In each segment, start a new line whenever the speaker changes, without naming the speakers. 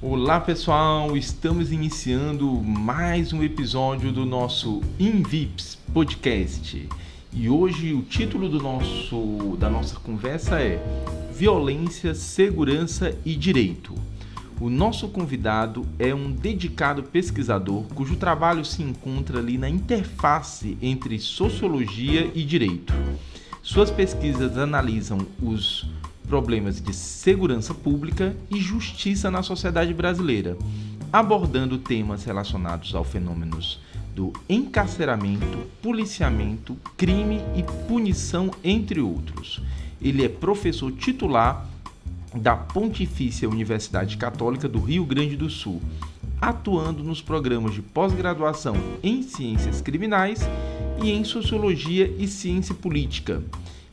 Olá pessoal, estamos iniciando mais um episódio do nosso InVips Podcast. E hoje o título da nossa conversa é Violência, Segurança e Direito. O nosso convidado é um dedicado pesquisador cujo trabalho se encontra ali na interface entre sociologia e direito. Suas pesquisas analisam os problemas de segurança pública e justiça na sociedade brasileira, abordando temas relacionados aos fenômenos do encarceramento, policiamento, crime e punição, entre outros. Ele é professor titular da Pontifícia Universidade Católica do Rio Grande do Sul, atuando nos programas de pós-graduação em Ciências Criminais e em Sociologia e Ciência Política.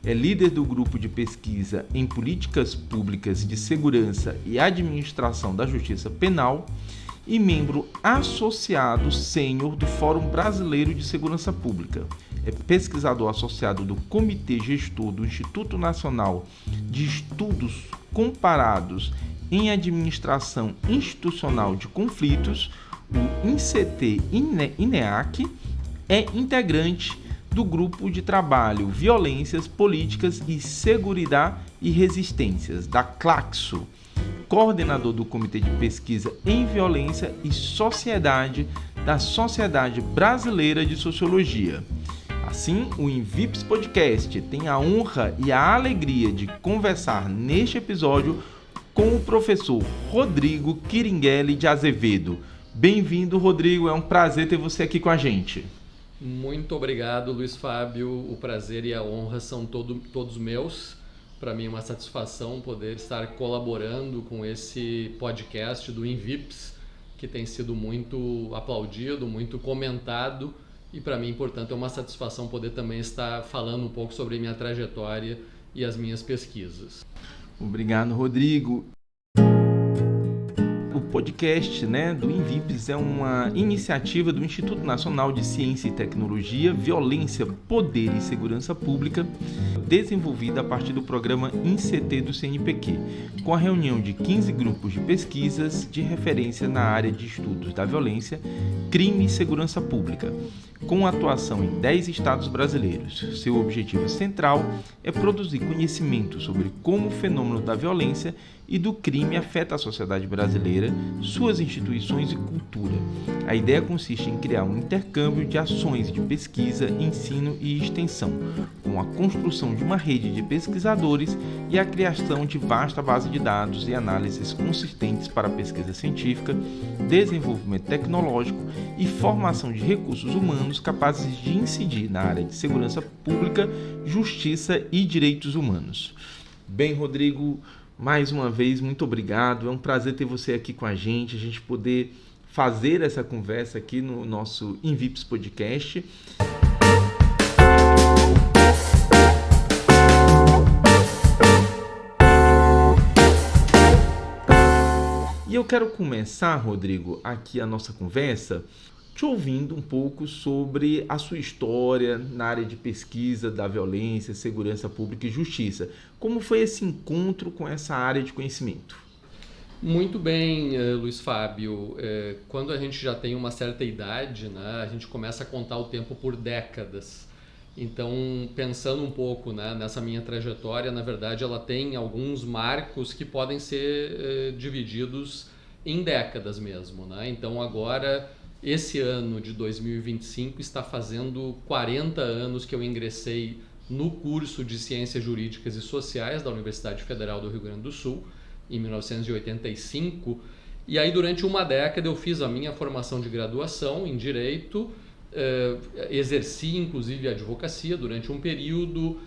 É líder do grupo de pesquisa em políticas públicas de segurança e administração da justiça penal e membro associado sênior do Fórum Brasileiro de Segurança Pública. É pesquisador associado do Comitê Gestor do Instituto Nacional de Estudos Comparados em Administração Institucional de Conflitos, o INCT-INEAC, é integrante do Grupo de Trabalho Violências, Políticas e Seguridade e Resistências, da CLACSO, coordenador do Comitê de Pesquisa em Violência e Sociedade da Sociedade Brasileira de Sociologia. Assim, o InVips Podcast tem a honra e a alegria de conversar neste episódio com o professor Rodrigo Quiringuelli de Azevedo. Bem-vindo, Rodrigo, é um prazer ter você aqui com a gente.
Muito obrigado, Luiz Fábio. O prazer e a honra são todos meus. Para mim é uma satisfação poder estar colaborando com esse podcast do InVips, que tem sido muito aplaudido, muito comentado. E para mim, portanto, é uma satisfação poder também estar falando um pouco sobre minha trajetória e as minhas pesquisas.
Obrigado, Rodrigo. O podcast do InVips é uma iniciativa do Instituto Nacional de Ciência e Tecnologia, Violência, Poder e Segurança Pública, desenvolvida a partir do programa INCT do CNPq, com a reunião de 15 grupos de pesquisas de referência na área de estudos da violência, crime e segurança pública, com atuação em 10 estados brasileiros. Seu objetivo central é produzir conhecimento sobre como o fenômeno da violência e do crime afeta a sociedade brasileira, suas instituições e cultura. A ideia consiste em criar um intercâmbio de ações de pesquisa, ensino e extensão, com a construção de uma rede de pesquisadores e a criação de vasta base de dados e análises consistentes para a pesquisa científica, desenvolvimento tecnológico e formação de recursos humanos capazes de incidir na área de segurança pública, justiça e direitos humanos. Bem, Rodrigo, mais uma vez, muito obrigado. É um prazer ter você aqui com a gente poder fazer essa conversa aqui no nosso InVips Podcast. E eu quero começar, Rodrigo, aqui a nossa conversa te ouvindo um pouco sobre a sua história na área de pesquisa da violência, segurança pública e justiça. Como foi esse encontro com essa área de conhecimento?
Muito bem, Luiz Fábio. Quando a gente já tem uma certa idade, a gente começa a contar o tempo por décadas. Então, pensando um pouco nessa minha trajetória, na verdade ela tem alguns marcos que podem ser divididos em décadas mesmo. Então agora, esse ano de 2025 está fazendo 40 anos que eu ingressei no curso de Ciências Jurídicas e Sociais da Universidade Federal do Rio Grande do Sul, em 1985. E aí, durante uma década, eu fiz a minha formação de graduação em Direito, exerci inclusive a advocacia durante um período,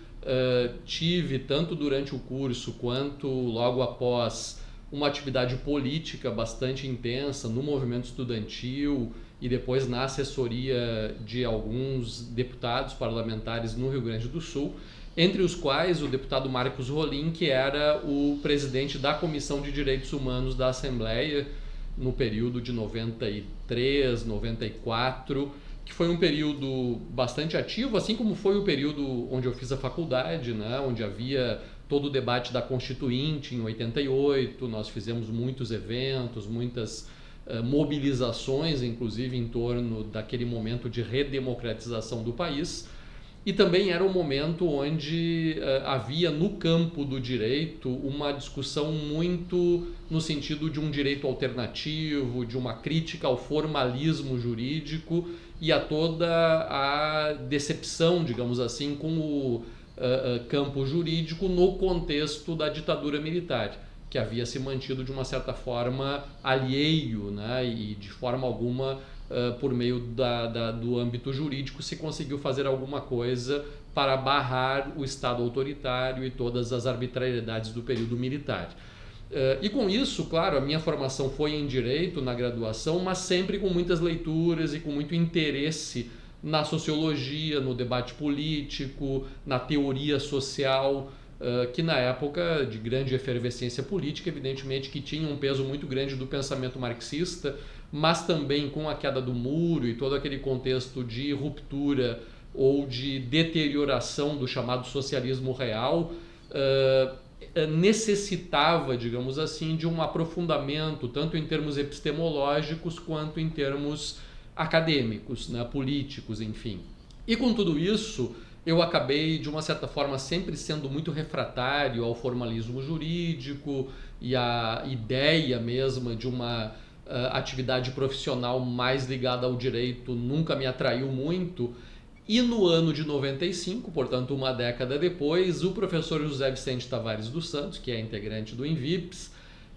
tive tanto durante o curso quanto logo após uma atividade política bastante intensa no movimento estudantil e depois na assessoria de alguns deputados parlamentares no Rio Grande do Sul, entre os quais o deputado Marcos Rolim, que era o presidente da Comissão de Direitos Humanos da Assembleia no período de 93, 94, que foi um período bastante ativo, assim como foi o período onde eu fiz a faculdade, onde havia todo o debate da Constituinte em 88, nós fizemos muitos eventos, muitas mobilizações, inclusive em torno daquele momento de redemocratização do país. E também era um momento onde havia no campo do direito uma discussão muito no sentido de um direito alternativo, de uma crítica ao formalismo jurídico e a toda a decepção, digamos assim, com o campo jurídico no contexto da ditadura militar, que havia se mantido de uma certa forma alheio, né, e de forma alguma por meio do âmbito jurídico se conseguiu fazer alguma coisa para barrar o Estado autoritário e todas as arbitrariedades do período militar. E com isso, claro, a minha formação foi em Direito na graduação, mas sempre com muitas leituras e com muito interesse na sociologia, no debate político, na teoria social, que na época de grande efervescência política, evidentemente que tinha um peso muito grande do pensamento marxista, mas também com a queda do muro e todo aquele contexto de ruptura ou de deterioração do chamado socialismo real, necessitava, digamos assim, de um aprofundamento, tanto em termos epistemológicos quanto em termos acadêmicos, né, políticos, enfim. E com tudo isso, eu acabei, de uma certa forma, sempre sendo muito refratário ao formalismo jurídico e à ideia mesma de uma atividade profissional mais ligada ao direito nunca me atraiu muito. E no ano de 95, portanto uma década depois, o professor José Vicente Tavares dos Santos, que é integrante do INVIPS,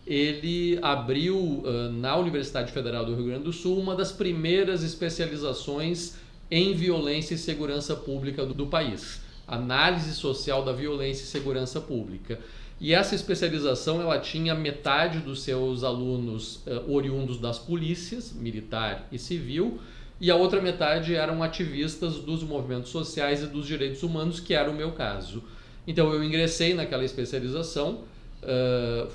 ele abriu na Universidade Federal do Rio Grande do Sul uma das primeiras especializações em violência e segurança pública do país, análise social da violência e segurança pública. E essa especialização ela tinha metade dos seus alunos oriundos das polícias, militar e civil, e a outra metade eram ativistas dos movimentos sociais e dos direitos humanos, que era o meu caso. Então eu ingressei naquela especialização,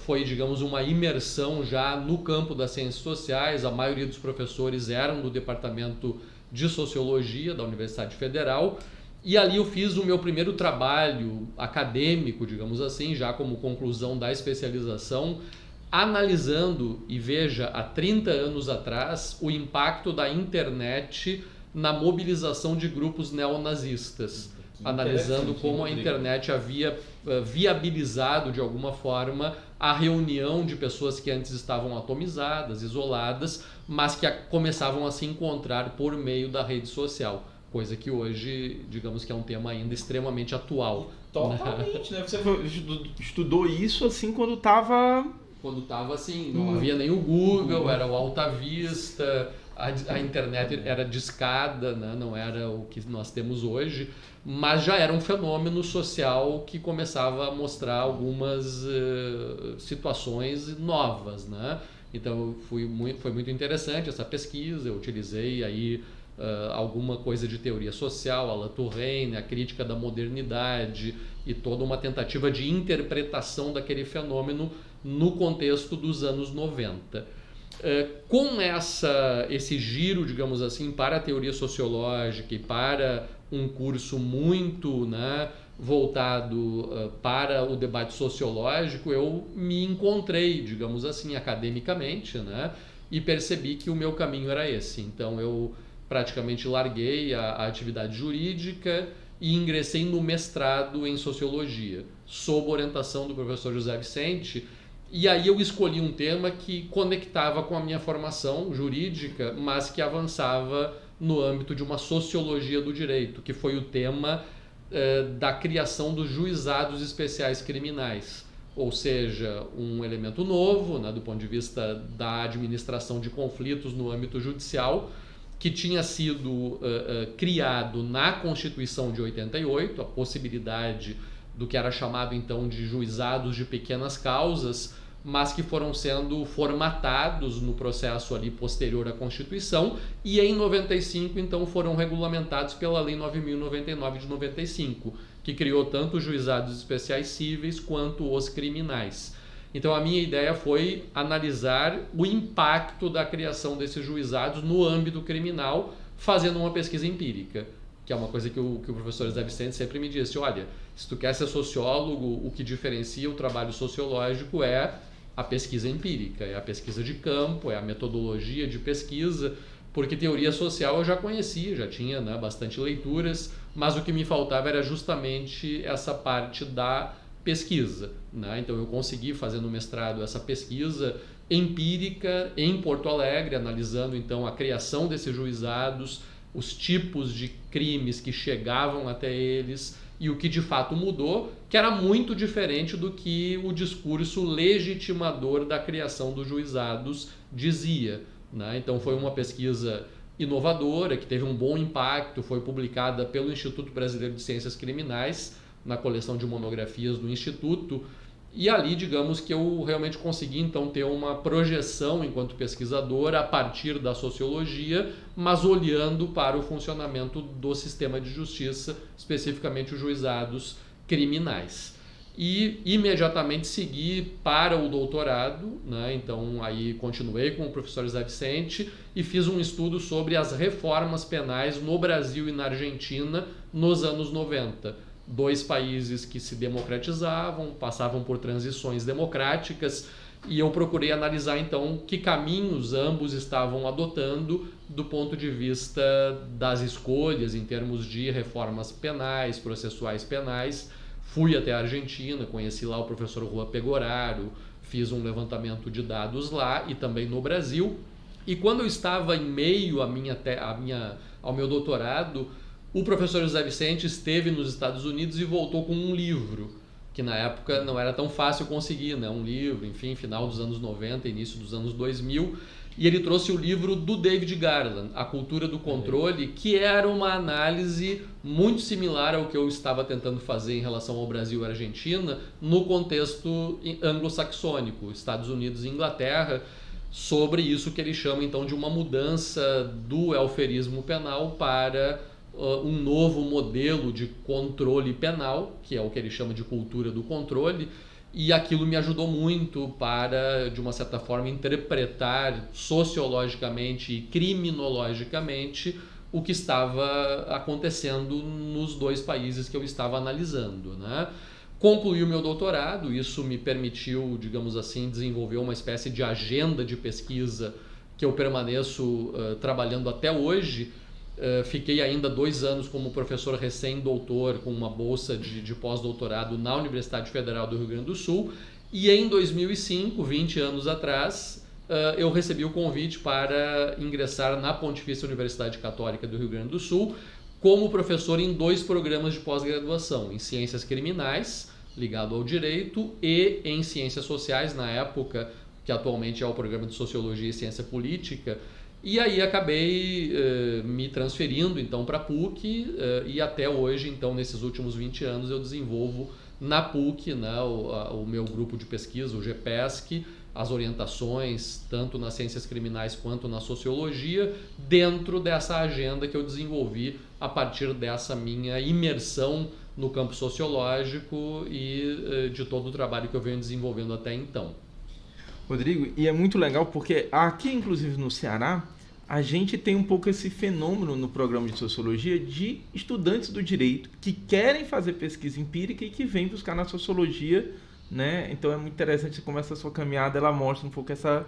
foi, digamos, uma imersão já no campo das ciências sociais. A maioria dos professores eram do departamento de Sociologia da Universidade Federal, e ali eu fiz o meu primeiro trabalho acadêmico, digamos assim, já como conclusão da especialização, analisando, e veja, há 30 anos atrás, o impacto da internet na mobilização de grupos neonazistas, analisando como a internet havia viabilizado de alguma forma a reunião de pessoas que antes estavam atomizadas, isoladas, mas que começavam a se encontrar por meio da rede social, coisa que hoje, digamos que é um tema ainda extremamente atual.
Totalmente, né? Você estudou isso assim quando estava...
Quando estava assim, não havia nem o Google, era o Alta Vista, a internet era discada, né? Não era o que nós temos hoje, mas já era um fenômeno social que começava a mostrar algumas situações novas, né? Então foi muito interessante essa pesquisa. Eu utilizei aí alguma coisa de teoria social, Alain Touraine, a crítica da modernidade e toda uma tentativa de interpretação daquele fenômeno no contexto dos anos 90. Com esse giro, digamos assim, para a teoria sociológica e para um curso muito, né, voltado para o debate sociológico, eu me encontrei, digamos assim, academicamente, né, e percebi que o meu caminho era esse. Então eu praticamente larguei a atividade jurídica e ingressei no mestrado em Sociologia, sob orientação do professor José Vicente. E aí eu escolhi um tema que conectava com a minha formação jurídica, mas que avançava no âmbito de uma sociologia do direito, que foi o tema da criação dos juizados especiais criminais. Ou seja, um elemento novo, né, do ponto de vista da administração de conflitos no âmbito judicial, que tinha sido criado na Constituição de 88, a possibilidade do que era chamado então de juizados de pequenas causas, mas que foram sendo formatados no processo ali posterior à Constituição, e em 95 então foram regulamentados pela Lei 9.099 de 95, que criou tanto os juizados especiais cíveis quanto os criminais. Então a minha ideia foi analisar o impacto da criação desses juizados no âmbito criminal, fazendo uma pesquisa empírica, que é uma coisa que o professor José Vicente sempre me disse: olha, se tu quer ser sociólogo, o que diferencia o trabalho sociológico é a pesquisa empírica, é a pesquisa de campo, é a metodologia de pesquisa, porque teoria social eu já conhecia, já tinha, né, bastante leituras, mas o que me faltava era justamente essa parte da pesquisa, né? Então eu consegui fazer no mestrado essa pesquisa empírica em Porto Alegre, analisando então a criação desses juizados, os tipos de crimes que chegavam até eles e o que de fato mudou, que era muito diferente do que o discurso legitimador da criação dos juizados dizia, né? Então foi uma pesquisa inovadora, que teve um bom impacto, foi publicada pelo Instituto Brasileiro de Ciências Criminais, na coleção de monografias do Instituto, e ali, digamos que eu realmente consegui então ter uma projeção enquanto pesquisador a partir da sociologia, mas olhando para o funcionamento do sistema de justiça, especificamente os juizados criminais. E imediatamente segui para o doutorado, né? Então aí continuei com o professor José Vicente e fiz um estudo sobre as reformas penais no Brasil e na Argentina nos anos 90. Dois países que se democratizavam, passavam por transições democráticas, e eu procurei analisar então que caminhos ambos estavam adotando do ponto de vista das escolhas em termos de reformas penais, processuais penais. Fui até a Argentina, conheci lá o professor Juan Pegoraro, fiz um levantamento de dados lá e também no Brasil. E quando eu estava em meio ao meu doutorado, o professor José Vicente esteve nos Estados Unidos e voltou com um livro, que na época não era tão fácil conseguir, né? Um livro, enfim, final dos anos 90, início dos anos 2000, e ele trouxe o livro do David Garland, A Cultura do Controle, que era uma análise muito similar ao que eu estava tentando fazer em relação ao Brasil e à Argentina, no contexto anglo-saxônico, Estados Unidos e Inglaterra, sobre isso que ele chama então de uma mudança do welfarismo penal para um novo modelo de controle penal, que é o que ele chama de cultura do controle, e aquilo me ajudou muito para, de uma certa forma, interpretar sociologicamente e criminologicamente o que estava acontecendo nos dois países que eu estava analisando, né? Concluí o meu doutorado, isso me permitiu, digamos assim, desenvolver uma espécie de agenda de pesquisa que eu permaneço trabalhando até hoje. Fiquei ainda 2 anos como professor recém-doutor com uma bolsa de pós-doutorado na Universidade Federal do Rio Grande do Sul, e em 2005, 20 anos atrás, eu recebi o convite para ingressar na Pontifícia Universidade Católica do Rio Grande do Sul como professor em 2 programas de pós-graduação, em Ciências Criminais, ligado ao direito, e em Ciências Sociais, na época, que atualmente é o programa de Sociologia e Ciência Política. E aí acabei me transferindo então para a PUC, e até hoje, então nesses últimos 20 anos, eu desenvolvo na PUC, né, o meu grupo de pesquisa, o GPESC, as orientações tanto nas ciências criminais quanto na sociologia, dentro dessa agenda que eu desenvolvi a partir dessa minha imersão no campo sociológico e de todo o trabalho que eu venho desenvolvendo até então.
Rodrigo, e é muito legal porque aqui, inclusive no Ceará, a gente tem um pouco esse fenômeno no programa de sociologia de estudantes do direito que querem fazer pesquisa empírica e que vêm buscar na sociologia, né? Então é muito interessante como essa sua caminhada, ela mostra um pouco essa,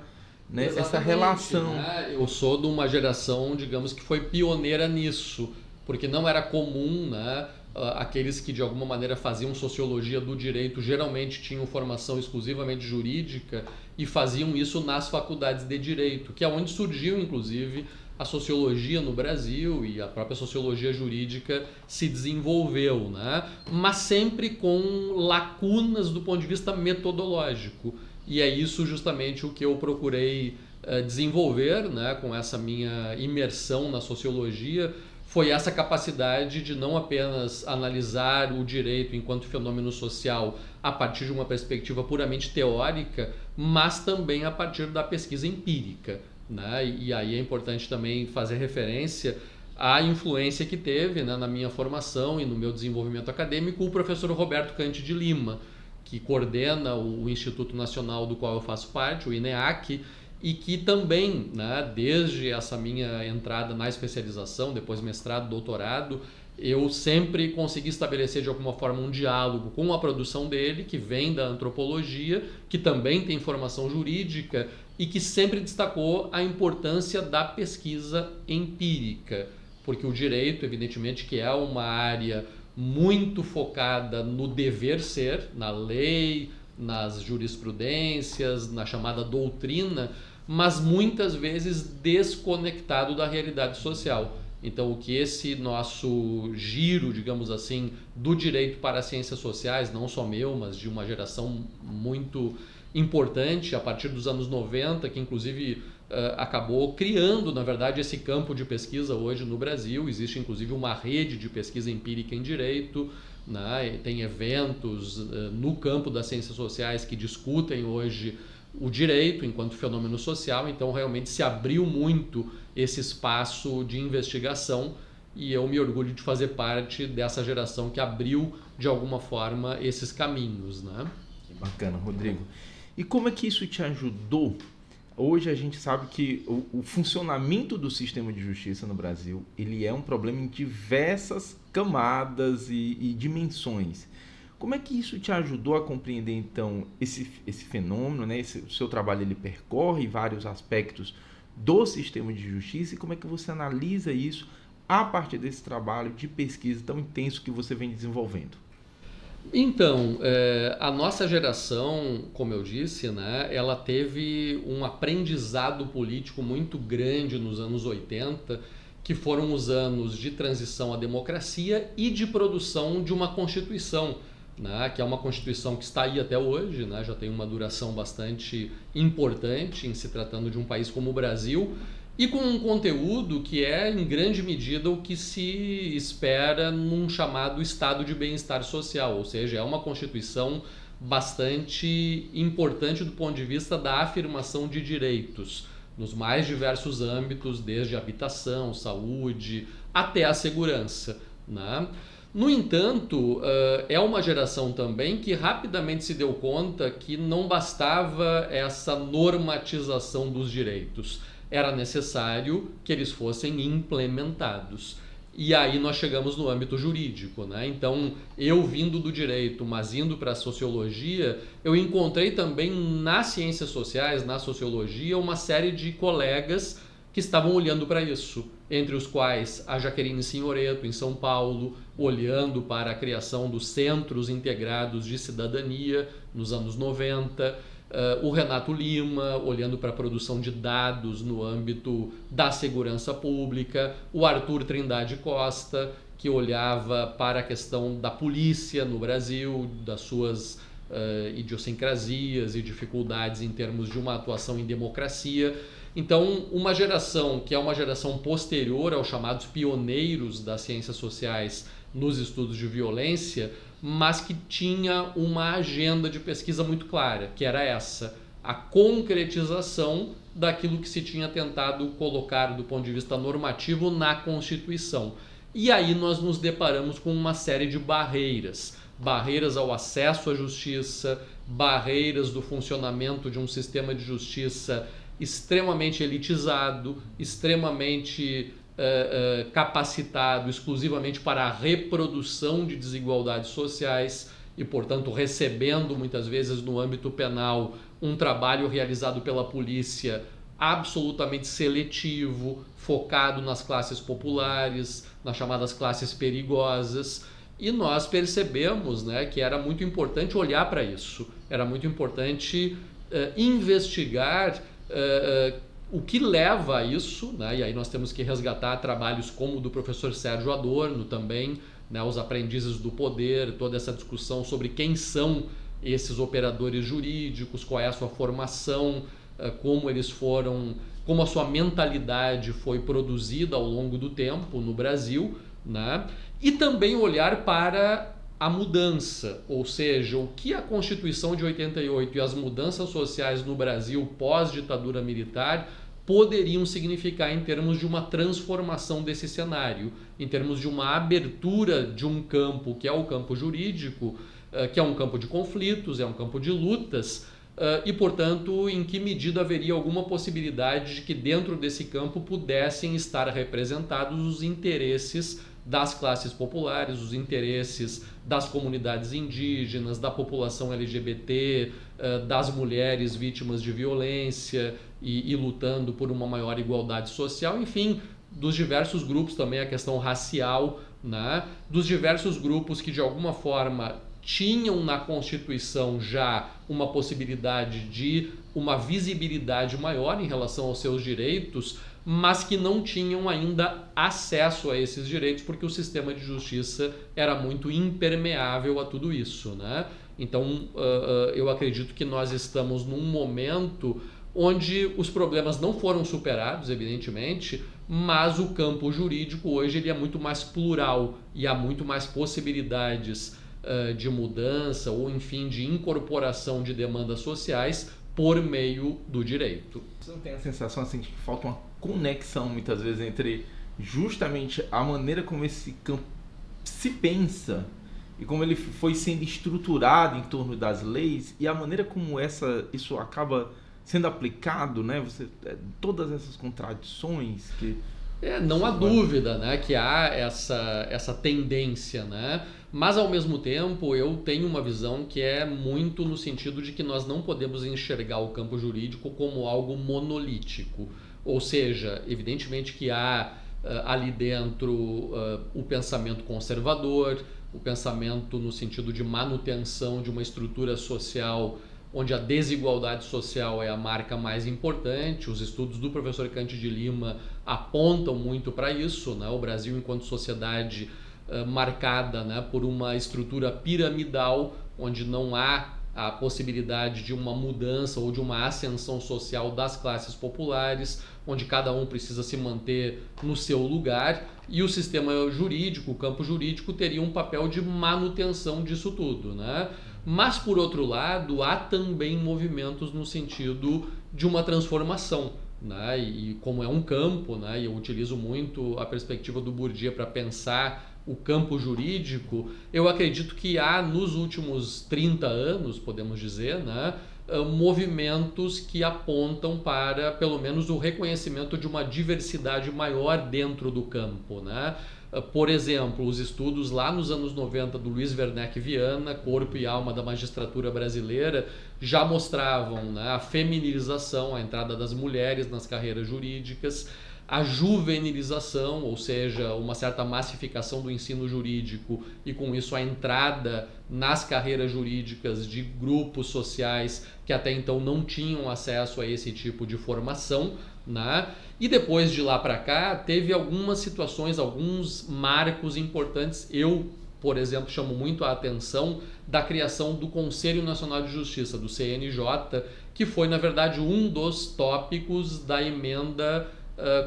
né, essa relação.
Né? Eu sou de uma geração, digamos, que foi pioneira nisso, porque não era comum, né? Aqueles que de alguma maneira faziam sociologia do direito geralmente tinham formação exclusivamente jurídica e faziam isso nas faculdades de direito, que é onde surgiu inclusive a sociologia no Brasil, e a própria sociologia jurídica se desenvolveu, né? Mas sempre com lacunas do ponto de vista metodológico, e é isso justamente o que eu procurei desenvolver, né? Com essa minha imersão na sociologia. Foi essa capacidade de não apenas analisar o direito enquanto fenômeno social a partir de uma perspectiva puramente teórica, mas também a partir da pesquisa empírica, né? E aí é importante também fazer referência à influência que teve, né, na minha formação e no meu desenvolvimento acadêmico o professor Roberto Cante de Lima, que coordena o Instituto Nacional do qual eu faço parte, o INEAC, e que também, né, desde essa minha entrada na especialização, depois mestrado, doutorado, eu sempre consegui estabelecer de alguma forma um diálogo com a produção dele, que vem da antropologia, que também tem formação jurídica e que sempre destacou a importância da pesquisa empírica, porque o direito, evidentemente, que é uma área muito focada no dever ser, na lei, nas jurisprudências, na chamada doutrina, mas muitas vezes desconectado da realidade social. Então, o que esse nosso giro, digamos assim, do direito para as ciências sociais, não só meu, mas de uma geração muito importante, a partir dos anos 90, que inclusive acabou criando, na verdade, esse campo de pesquisa hoje no Brasil. Existe inclusive uma rede de pesquisa empírica em direito, né? Tem eventos no campo das ciências sociais que discutem hoje o direito enquanto fenômeno social. Então realmente se abriu muito esse espaço de investigação e eu me orgulho de fazer parte dessa geração que abriu de alguma forma esses caminhos, né?
Que bacana, Rodrigo. E como é que isso te ajudou? Hoje a gente sabe que o funcionamento do sistema de justiça no Brasil, ele é um problema em diversas camadas e dimensões. Como é que isso te ajudou a compreender, então, esse fenômeno, né? O seu trabalho ele percorre vários aspectos do sistema de justiça e como é que você analisa isso a partir desse trabalho de pesquisa tão intenso que você vem desenvolvendo?
Então, a nossa geração, como eu disse, né, ela teve um aprendizado político muito grande nos anos 80, que foram os anos de transição à democracia e de produção de uma Constituição, né, que é uma Constituição que está aí até hoje, né, já tem uma duração bastante importante em se tratando de um país como o Brasil, e com um conteúdo que é, em grande medida, o que se espera num chamado estado de bem-estar social, ou seja, é uma Constituição bastante importante do ponto de vista da afirmação de direitos, nos mais diversos âmbitos, desde a habitação, saúde, até a segurança, né? No entanto, é uma geração também que rapidamente se deu conta que não bastava essa normatização dos direitos. Era necessário que eles fossem implementados. E aí nós chegamos no âmbito jurídico, né? Então, eu vindo do direito, mas indo para a sociologia, eu encontrei também nas ciências sociais, na sociologia, uma série de colegas que estavam olhando para isso, entre os quais a Jaqueline Signoretto, em São Paulo, olhando para a criação dos Centros Integrados de Cidadania, nos anos 90, o Renato Lima, olhando para a produção de dados no âmbito da segurança pública, o Arthur Trindade Costa, que olhava para a questão da polícia no Brasil, das suas idiosincrasias e dificuldades em termos de uma atuação em democracia. Então, uma geração que é uma geração posterior aos chamados pioneiros das ciências sociais nos estudos de violência, mas que tinha uma agenda de pesquisa muito clara, que era essa, a concretização daquilo que se tinha tentado colocar do ponto de vista normativo na Constituição. E aí nós nos deparamos com uma série de barreiras, barreiras ao acesso à justiça, barreiras do funcionamento de um sistema de justiça extremamente elitizado, extremamente capacitado exclusivamente para a reprodução de desigualdades sociais e, portanto, recebendo muitas vezes no âmbito penal um trabalho realizado pela polícia absolutamente seletivo, focado nas classes populares, nas chamadas classes perigosas. E nós percebemos, né, que era muito importante olhar para isso, era muito importante investigar o que leva a isso, né? E aí nós temos que resgatar trabalhos como o do professor Sérgio Adorno também, né? Os aprendizes do poder, toda essa discussão sobre quem são esses operadores jurídicos, qual é a sua formação, como eles foram, como a sua mentalidade foi produzida ao longo do tempo no Brasil, né? E também olhar para a mudança, ou seja, o que a Constituição de 88 e as mudanças sociais no Brasil pós-ditadura militar poderiam significar em termos de uma transformação desse cenário, em termos de uma abertura de um campo que é o campo jurídico, que é um campo de conflitos, é um campo de lutas, e, portanto, em que medida haveria alguma possibilidade de que dentro desse campo pudessem estar representados os interesses das classes populares, os interesses das comunidades indígenas, da população LGBT, das mulheres vítimas de violência e lutando por uma maior igualdade social, enfim, dos diversos grupos também, a questão racial, né? Dos diversos grupos que de alguma forma tinham na Constituição já uma possibilidade de uma visibilidade maior em relação aos seus direitos, mas que não tinham ainda acesso a esses direitos porque o sistema de justiça era muito impermeável a tudo isso, né? Então, eu acredito que nós estamos num momento onde os problemas não foram superados, evidentemente, mas o campo jurídico hoje ele é muito mais plural e há muito mais possibilidades de mudança ou, enfim, de incorporação de demandas sociais por meio do direito.
Você não tem a sensação assim, de que falta uma conexão, muitas vezes, entre justamente a maneira como esse campo se pensa e como ele foi sendo estruturado em torno das leis e a maneira como isso acaba sendo aplicado, né? Todas essas contradições que...
Não há dúvida, né, que há essa tendência, né? Mas, ao mesmo tempo, eu tenho uma visão que é muito no sentido de que nós não podemos enxergar o campo jurídico como algo monolítico. Ou seja, evidentemente que há ali dentro o pensamento conservador, o pensamento no sentido de manutenção de uma estrutura social onde a desigualdade social é a marca mais importante. Os estudos do professor Cândido de Lima apontam muito para isso, né? O Brasil, enquanto sociedade marcada, né, por uma estrutura piramidal, onde não há a possibilidade de uma mudança ou de uma ascensão social das classes populares, onde cada um precisa se manter no seu lugar, e o sistema jurídico, o campo jurídico, teria um papel de manutenção disso tudo, né? Mas, por outro lado, há também movimentos no sentido de uma transformação, né? E como é um campo, né, e eu utilizo muito a perspectiva do Bourdieu para pensar o campo jurídico, eu acredito que há nos últimos 30 anos, podemos dizer, né, movimentos que apontam para, pelo menos, o reconhecimento de uma diversidade maior dentro do campo, né? Por exemplo, os estudos lá nos anos 90 do Luiz Werneck Viana, Corpo e Alma da Magistratura Brasileira, já mostravam, né, a feminilização, a entrada das mulheres nas carreiras jurídicas, a juvenilização, ou seja, uma certa massificação do ensino jurídico e com isso a entrada nas carreiras jurídicas de grupos sociais que até então não tinham acesso a esse tipo de formação, né? E depois de lá para cá teve algumas situações, alguns marcos importantes. Eu, por exemplo, chamo muito a atenção da criação do Conselho Nacional de Justiça, do CNJ, que foi, na verdade, um dos tópicos da emenda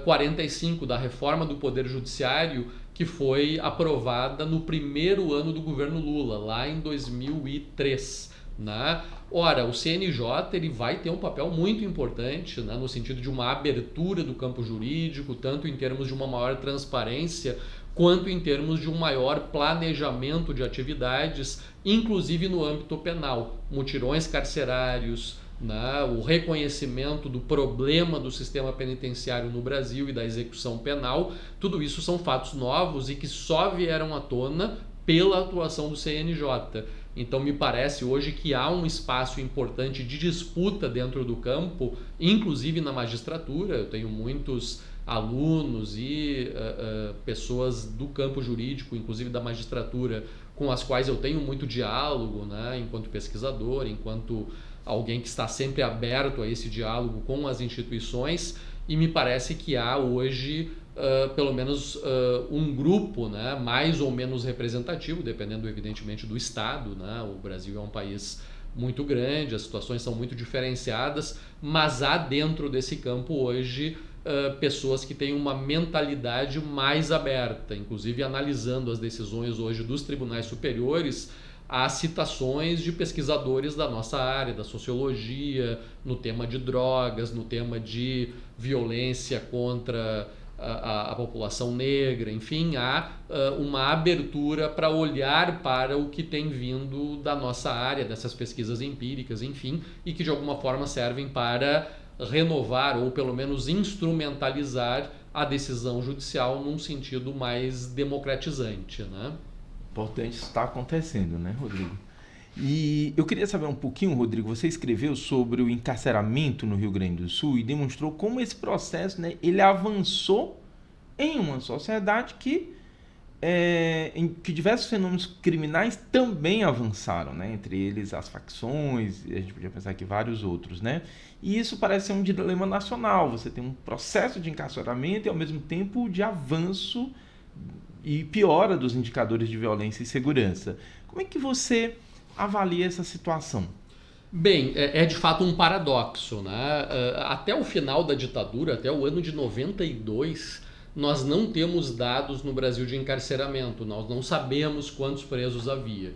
45 da reforma do Poder Judiciário, que foi aprovada no primeiro ano do governo Lula, lá em 2003. Né? Ora, o CNJ ele vai ter um papel muito importante, né, no sentido de uma abertura do campo jurídico, tanto em termos de uma maior transparência, quanto em termos de um maior planejamento de atividades, inclusive no âmbito penal, mutirões carcerários, né, o reconhecimento do problema do sistema penitenciário no Brasil e da execução penal. Tudo isso são fatos novos e que só vieram à tona pela atuação do CNJ. Então me parece hoje que há um espaço importante de disputa dentro do campo, inclusive na magistratura. Eu tenho muitos alunos e pessoas do campo jurídico, inclusive da magistratura, com as quais eu tenho muito diálogo, né, enquanto pesquisador, enquanto alguém que está sempre aberto a esse diálogo com as instituições, e me parece que há hoje pelo menos um grupo, né, mais ou menos representativo, dependendo evidentemente do estado, né? O Brasil é um país muito grande, as situações são muito diferenciadas, mas há dentro desse campo hoje pessoas que têm uma mentalidade mais aberta, inclusive analisando as decisões hoje dos tribunais superiores. Há citações de pesquisadores da nossa área, da sociologia, no tema de drogas, no tema de violência contra a população negra, enfim, há uma abertura para olhar para o que tem vindo da nossa área, dessas pesquisas empíricas, enfim, e que de alguma forma servem para renovar ou pelo menos instrumentalizar a decisão judicial num sentido mais democratizante, né?
Importante isso está acontecendo, né, Rodrigo? E eu queria saber um pouquinho, Rodrigo, você escreveu sobre o encarceramento no Rio Grande do Sul e demonstrou como esse processo, né, ele avançou em uma sociedade em que diversos fenômenos criminais também avançaram, né? Entre eles as facções, e a gente podia pensar que vários outros, né? E isso parece ser um dilema nacional. Você tem um processo de encarceramento e, ao mesmo tempo, de avanço e piora dos indicadores de violência e segurança. Como é que você avalia essa situação?
Bem, é de fato um paradoxo, né? Até o final da ditadura, até o ano de 92, nós não temos dados no Brasil de encarceramento, nós não sabemos quantos presos havia.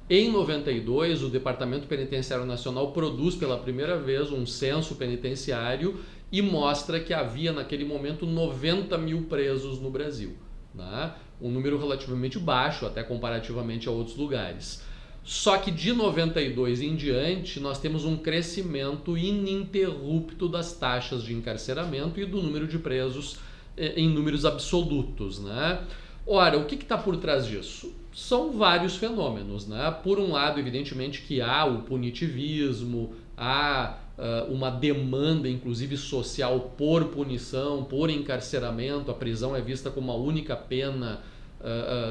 Em 92, o Departamento Penitenciário Nacional produz pela primeira vez um censo penitenciário e mostra que havia naquele momento 90 mil presos no Brasil, né? Um número relativamente baixo, até comparativamente a outros lugares. Só que de 92 em diante, nós temos um crescimento ininterrupto das taxas de encarceramento e do número de presos em números absolutos, né? Ora, o que está por trás disso? São vários fenômenos, né? Por um lado, evidentemente que há o punitivismo, há uma demanda, inclusive social, por punição, por encarceramento. A prisão é vista como a única pena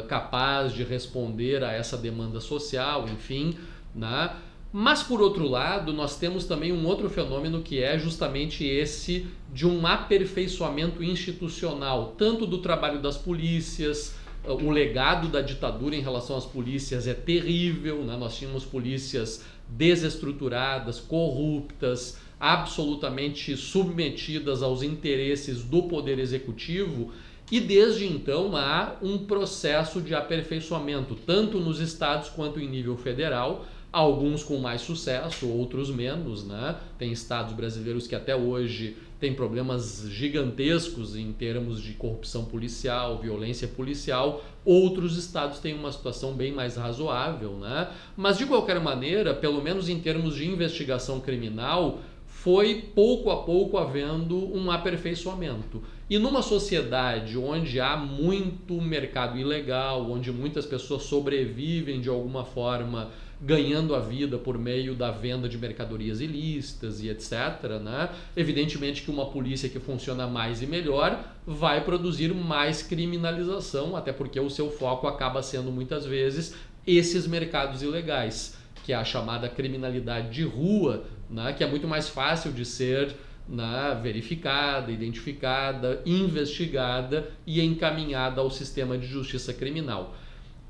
capaz de responder a essa demanda social, enfim, né? Mas, por outro lado, nós temos também um outro fenômeno que é justamente esse de um aperfeiçoamento institucional, tanto do trabalho das polícias. O legado da ditadura em relação às polícias é terrível, né? Nós tínhamos polícias desestruturadas, corruptas, absolutamente submetidas aos interesses do poder executivo, e desde então há um processo de aperfeiçoamento, tanto nos estados quanto em nível federal, alguns com mais sucesso, outros menos, né? Tem estados brasileiros que até hoje têm problemas gigantescos em termos de corrupção policial, violência policial. Outros estados têm uma situação bem mais razoável, né? Mas, de qualquer maneira, pelo menos em termos de investigação criminal, foi pouco a pouco havendo um aperfeiçoamento. E numa sociedade onde há muito mercado ilegal, onde muitas pessoas sobrevivem de alguma forma ganhando a vida por meio da venda de mercadorias ilícitas e etc., né? Evidentemente que uma polícia que funciona mais e melhor vai produzir mais criminalização, até porque o seu foco acaba sendo muitas vezes esses mercados ilegais, que é a chamada criminalidade de rua, né? Que é muito mais fácil de ser, né, verificada, identificada, investigada e encaminhada ao sistema de justiça criminal.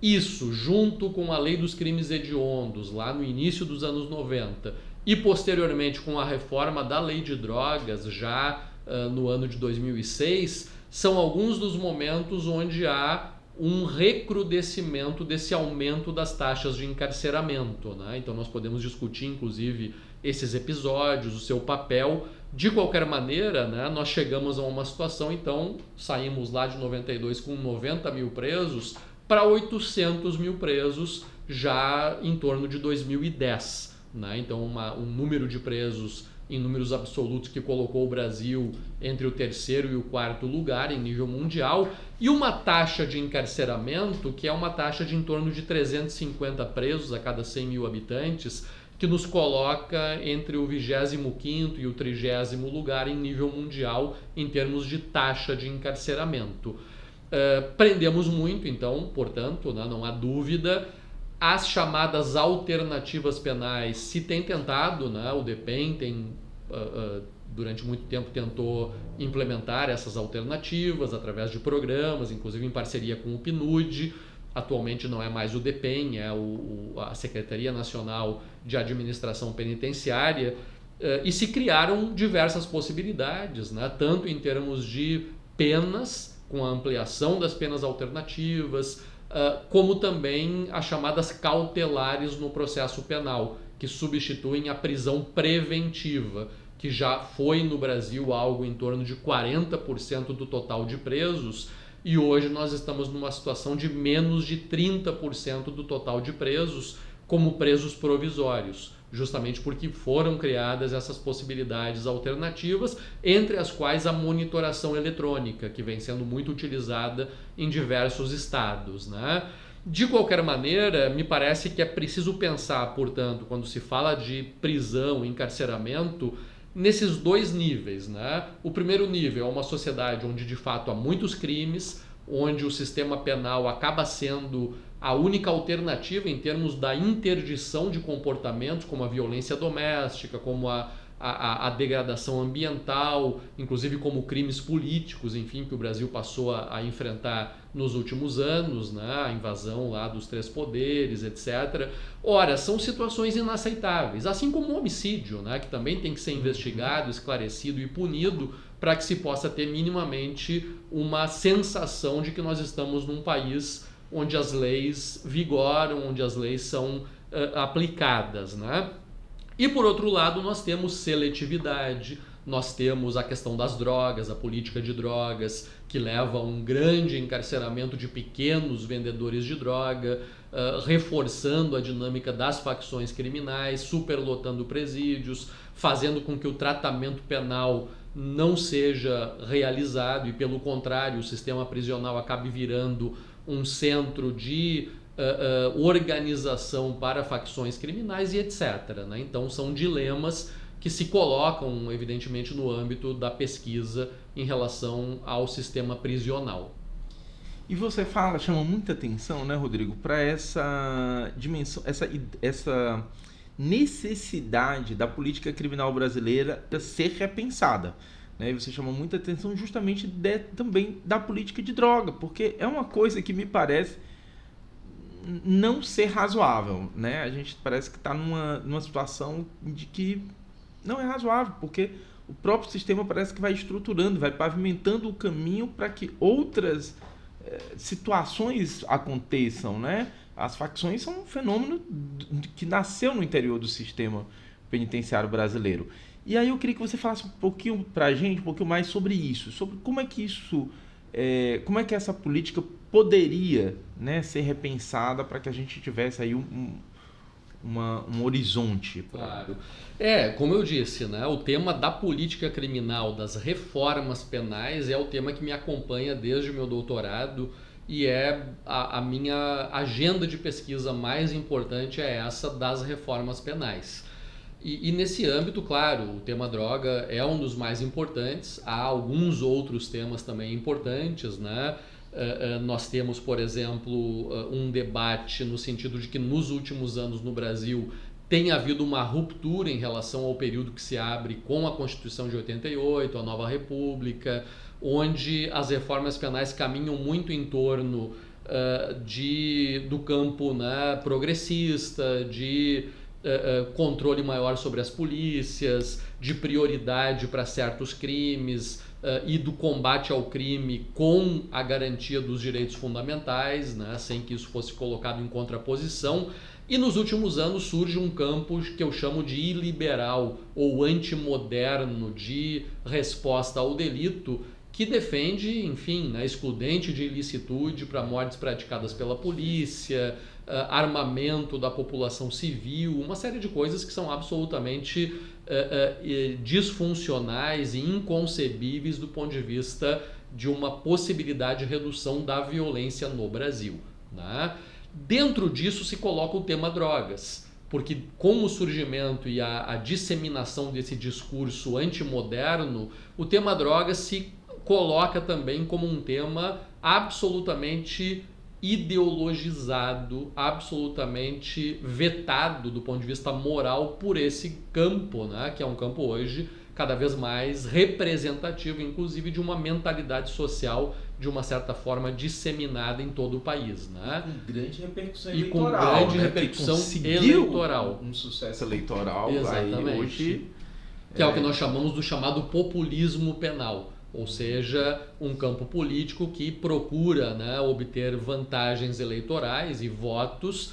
Isso, junto com a lei dos crimes hediondos, lá no início dos anos 90, e posteriormente com a reforma da lei de drogas, já no ano de 2006, são alguns dos momentos onde há um recrudescimento desse aumento das taxas de encarceramento, né? Então nós podemos discutir, inclusive, esses episódios, o seu papel. De qualquer maneira, né, nós chegamos a uma situação, então, saímos lá de 92 com 90 mil presos, para 800 mil presos já em torno de 2010. Né? Então, um número de presos em números absolutos que colocou o Brasil entre o terceiro e o quarto lugar em nível mundial, e uma taxa de encarceramento que é uma taxa de em torno de 350 presos a cada 100 mil habitantes, que nos coloca entre o 25º e o 30º lugar em nível mundial em termos de taxa de encarceramento. Prendemos muito, então, portanto, né, não há dúvida. As chamadas alternativas penais se tem tentado, né, o DEPEN durante muito tempo tentou implementar essas alternativas através de programas, inclusive em parceria com o PNUD. Atualmente não é mais o DEPEN, é a Secretaria Nacional de Administração Penitenciária, e se criaram diversas possibilidades, né, tanto em termos de penas, com a ampliação das penas alternativas, como também as chamadas cautelares no processo penal, que substituem a prisão preventiva, que já foi no Brasil algo em torno de 40% do total de presos, e hoje nós estamos numa situação de menos de 30% do total de presos como presos provisórios. justamente porque foram criadas essas possibilidades alternativas, entre as quais a monitoração eletrônica, que vem sendo muito utilizada em diversos estados, né? De qualquer maneira, me parece que é preciso pensar, portanto, quando se fala de prisão, encarceramento, nesses dois níveis, né? O primeiro nível é uma sociedade onde de fato há muitos crimes, onde o sistema penal acaba sendo a única alternativa em termos da interdição de comportamentos como a violência doméstica, como a degradação ambiental, inclusive como crimes políticos, enfim, que o Brasil passou a enfrentar nos últimos anos, né? A invasão lá dos 3 poderes, etc. Ora, são situações inaceitáveis, assim como o homicídio, né? Que também tem que ser investigado, esclarecido e punido para que se possa ter minimamente uma sensação de que nós estamos num país onde as leis vigoram, onde as leis são aplicadas, né? E por outro lado, nós temos seletividade, nós temos a questão das drogas, a política de drogas, que leva a um grande encarceramento de pequenos vendedores de droga, reforçando a dinâmica das facções criminais, superlotando presídios, fazendo com que o tratamento penal não seja realizado e, pelo contrário, o sistema prisional acabe virando um centro de organização para facções criminais e etc. Né? Então são dilemas que se colocam, evidentemente, no âmbito da pesquisa em relação ao sistema prisional.
E você chama muita atenção, né, Rodrigo, para essa dimensão, essa necessidade da política criminal brasileira ser repensada. Né? E você chama muita atenção justamente também da política de droga, porque é uma coisa que me parece não ser razoável, né? A gente parece que está numa situação de que não é razoável, porque o próprio sistema parece que vai estruturando, vai pavimentando o caminho para que outras situações aconteçam, né? As facções são um fenômeno que nasceu no interior do sistema penitenciário brasileiro. E aí eu queria que você falasse um pouquinho para a gente, um pouquinho mais sobre isso, sobre como é que como é que essa política poderia, né, ser repensada para que a gente tivesse aí um horizonte.
Claro. Como eu disse, né, o tema da política criminal, das reformas penais, é o tema que me acompanha desde o meu doutorado e é a minha agenda de pesquisa mais importante é essa das reformas penais. E nesse âmbito, claro, o tema droga é um dos mais importantes, há alguns outros temas também importantes, né? Nós temos, por exemplo, um debate no sentido de que nos últimos anos no Brasil tem havido uma ruptura em relação ao período que se abre com a Constituição de 88, a Nova República, onde as reformas penais caminham muito em torno do campo, né, progressista, de controle maior sobre as polícias, de prioridade para certos crimes e do combate ao crime com a garantia dos direitos fundamentais, né, sem que isso fosse colocado em contraposição. E nos últimos anos surge um campo que eu chamo de iliberal ou antimoderno de resposta ao delito, que defende, enfim, né, excludente de ilicitude para mortes praticadas pela polícia, armamento da população civil, uma série de coisas que são absolutamente disfuncionais e inconcebíveis do ponto de vista de uma possibilidade de redução da violência no Brasil, né? Dentro disso se coloca o tema drogas, porque com o surgimento e a disseminação desse discurso antimoderno, o tema drogas se coloca também como um tema absolutamente ideologizado, absolutamente vetado do ponto de vista moral por esse campo, né? Que é um campo hoje cada vez mais representativo, inclusive de uma mentalidade social de uma certa forma disseminada em todo o país, né?
Com grande repercussão
eleitoral.
E com grande repercussão eleitoral. Um sucesso eleitoral.
Exatamente.
Aí hoje,
que é o que nós chamamos do chamado populismo penal. Ou seja, um campo político que procura, né, obter vantagens eleitorais e votos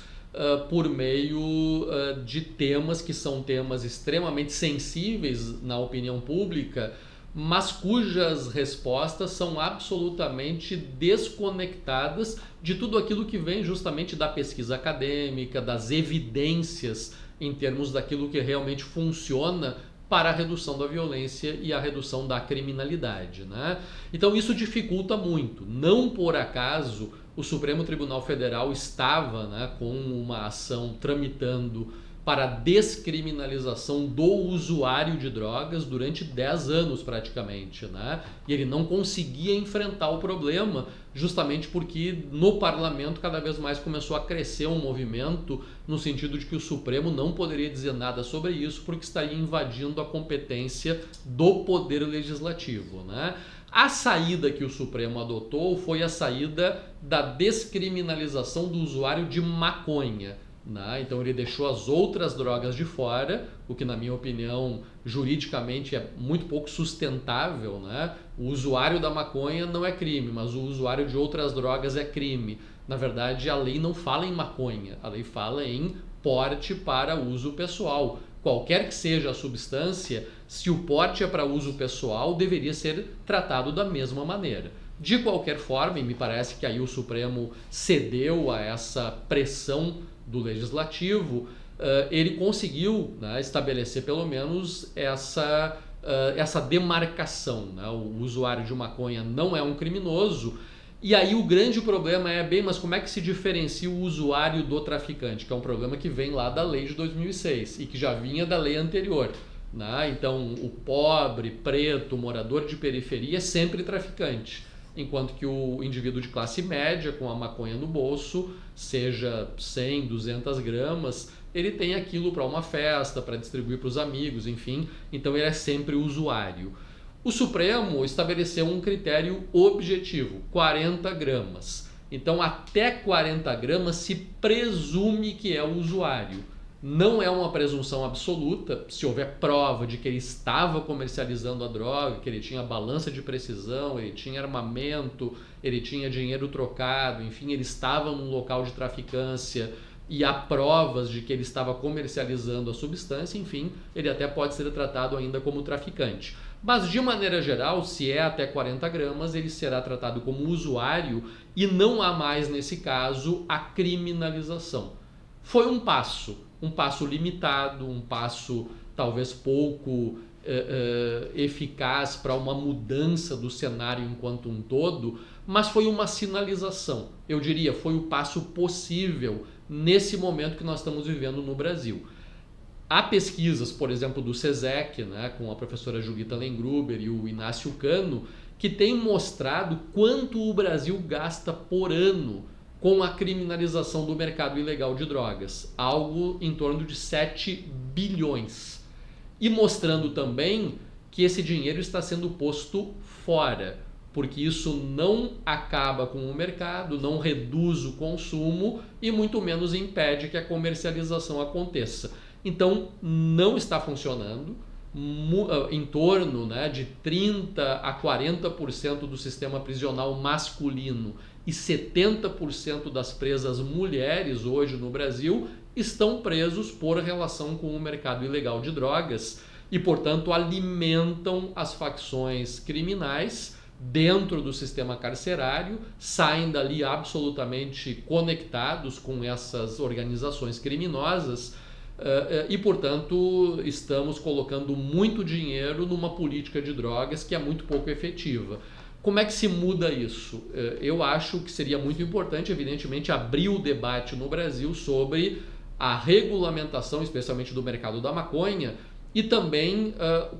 por meio de temas que são temas extremamente sensíveis na opinião pública, mas cujas respostas são absolutamente desconectadas de tudo aquilo que vem justamente da pesquisa acadêmica, das evidências em termos daquilo que realmente funciona para a redução da violência e a redução da criminalidade, né? Então isso dificulta muito. Não por acaso o Supremo Tribunal Federal estava, né, com uma ação tramitando para a descriminalização do usuário de drogas durante 10 anos praticamente, né? E ele não conseguia enfrentar o problema justamente porque no parlamento cada vez mais começou a crescer um movimento no sentido de que o Supremo não poderia dizer nada sobre isso porque estaria invadindo a competência do Poder Legislativo, né? A saída que o Supremo adotou foi a saída da descriminalização do usuário de maconha. Então ele deixou as outras drogas de fora, o que na minha opinião juridicamente é muito pouco sustentável, né? O usuário da maconha não é crime, mas o usuário de outras drogas é crime. Na verdade, a lei não fala em maconha, a lei fala em porte para uso pessoal. Qualquer que seja a substância, se o porte é para uso pessoal, deveria ser tratado da mesma maneira. De qualquer forma, e me parece que aí o Supremo cedeu a essa pressão do Legislativo, ele conseguiu, né, estabelecer pelo menos essa demarcação, né? O usuário de maconha não é um criminoso. E aí o grande problema é, mas como é que se diferencia o usuário do traficante? Que é um problema que vem lá da lei de 2006 e que já vinha da lei anterior, né? Então o pobre, preto, morador de periferia é sempre traficante. Enquanto que o indivíduo de classe média, com a maconha no bolso, seja 100, 200 gramas, ele tem aquilo para uma festa, para distribuir para os amigos, enfim, então ele é sempre usuário. O Supremo estabeleceu um critério objetivo, 40 gramas. Então até 40 gramas se presume que é o usuário. Não é uma presunção absoluta, se houver prova de que ele estava comercializando a droga, que ele tinha balança de precisão, ele tinha armamento, ele tinha dinheiro trocado, enfim, ele estava num local de traficância e há provas de que ele estava comercializando a substância, enfim, ele até pode ser tratado ainda como traficante. Mas, de maneira geral, se é até 40 gramas, ele será tratado como usuário e não há mais, nesse caso, a criminalização. Foi um passo limitado, um passo talvez pouco eficaz para uma mudança do cenário enquanto um todo, mas foi uma sinalização. Eu diria, foi o passo possível nesse momento que nós estamos vivendo no Brasil. Há pesquisas, por exemplo, do SESEC, né, com a professora Julita Lengruber e o Inácio Cano, que têm mostrado quanto o Brasil gasta por ano com a criminalização do mercado ilegal de drogas, algo em torno de 7 bilhões. E mostrando também que esse dinheiro está sendo posto fora, porque isso não acaba com o mercado, não reduz o consumo e muito menos impede que a comercialização aconteça. Então não está funcionando. Em torno, né, de 30% a 40% do sistema prisional masculino e 70% das presas mulheres hoje no Brasil estão presos por relação com o mercado ilegal de drogas e, portanto, alimentam as facções criminais dentro do sistema carcerário, saem dali absolutamente conectados com essas organizações criminosas. E, portanto, estamos colocando muito dinheiro numa política de drogas que é muito pouco efetiva. Como é que se muda isso? Eu acho que seria muito importante, evidentemente, abrir o debate no Brasil sobre a regulamentação, especialmente do mercado da maconha, e também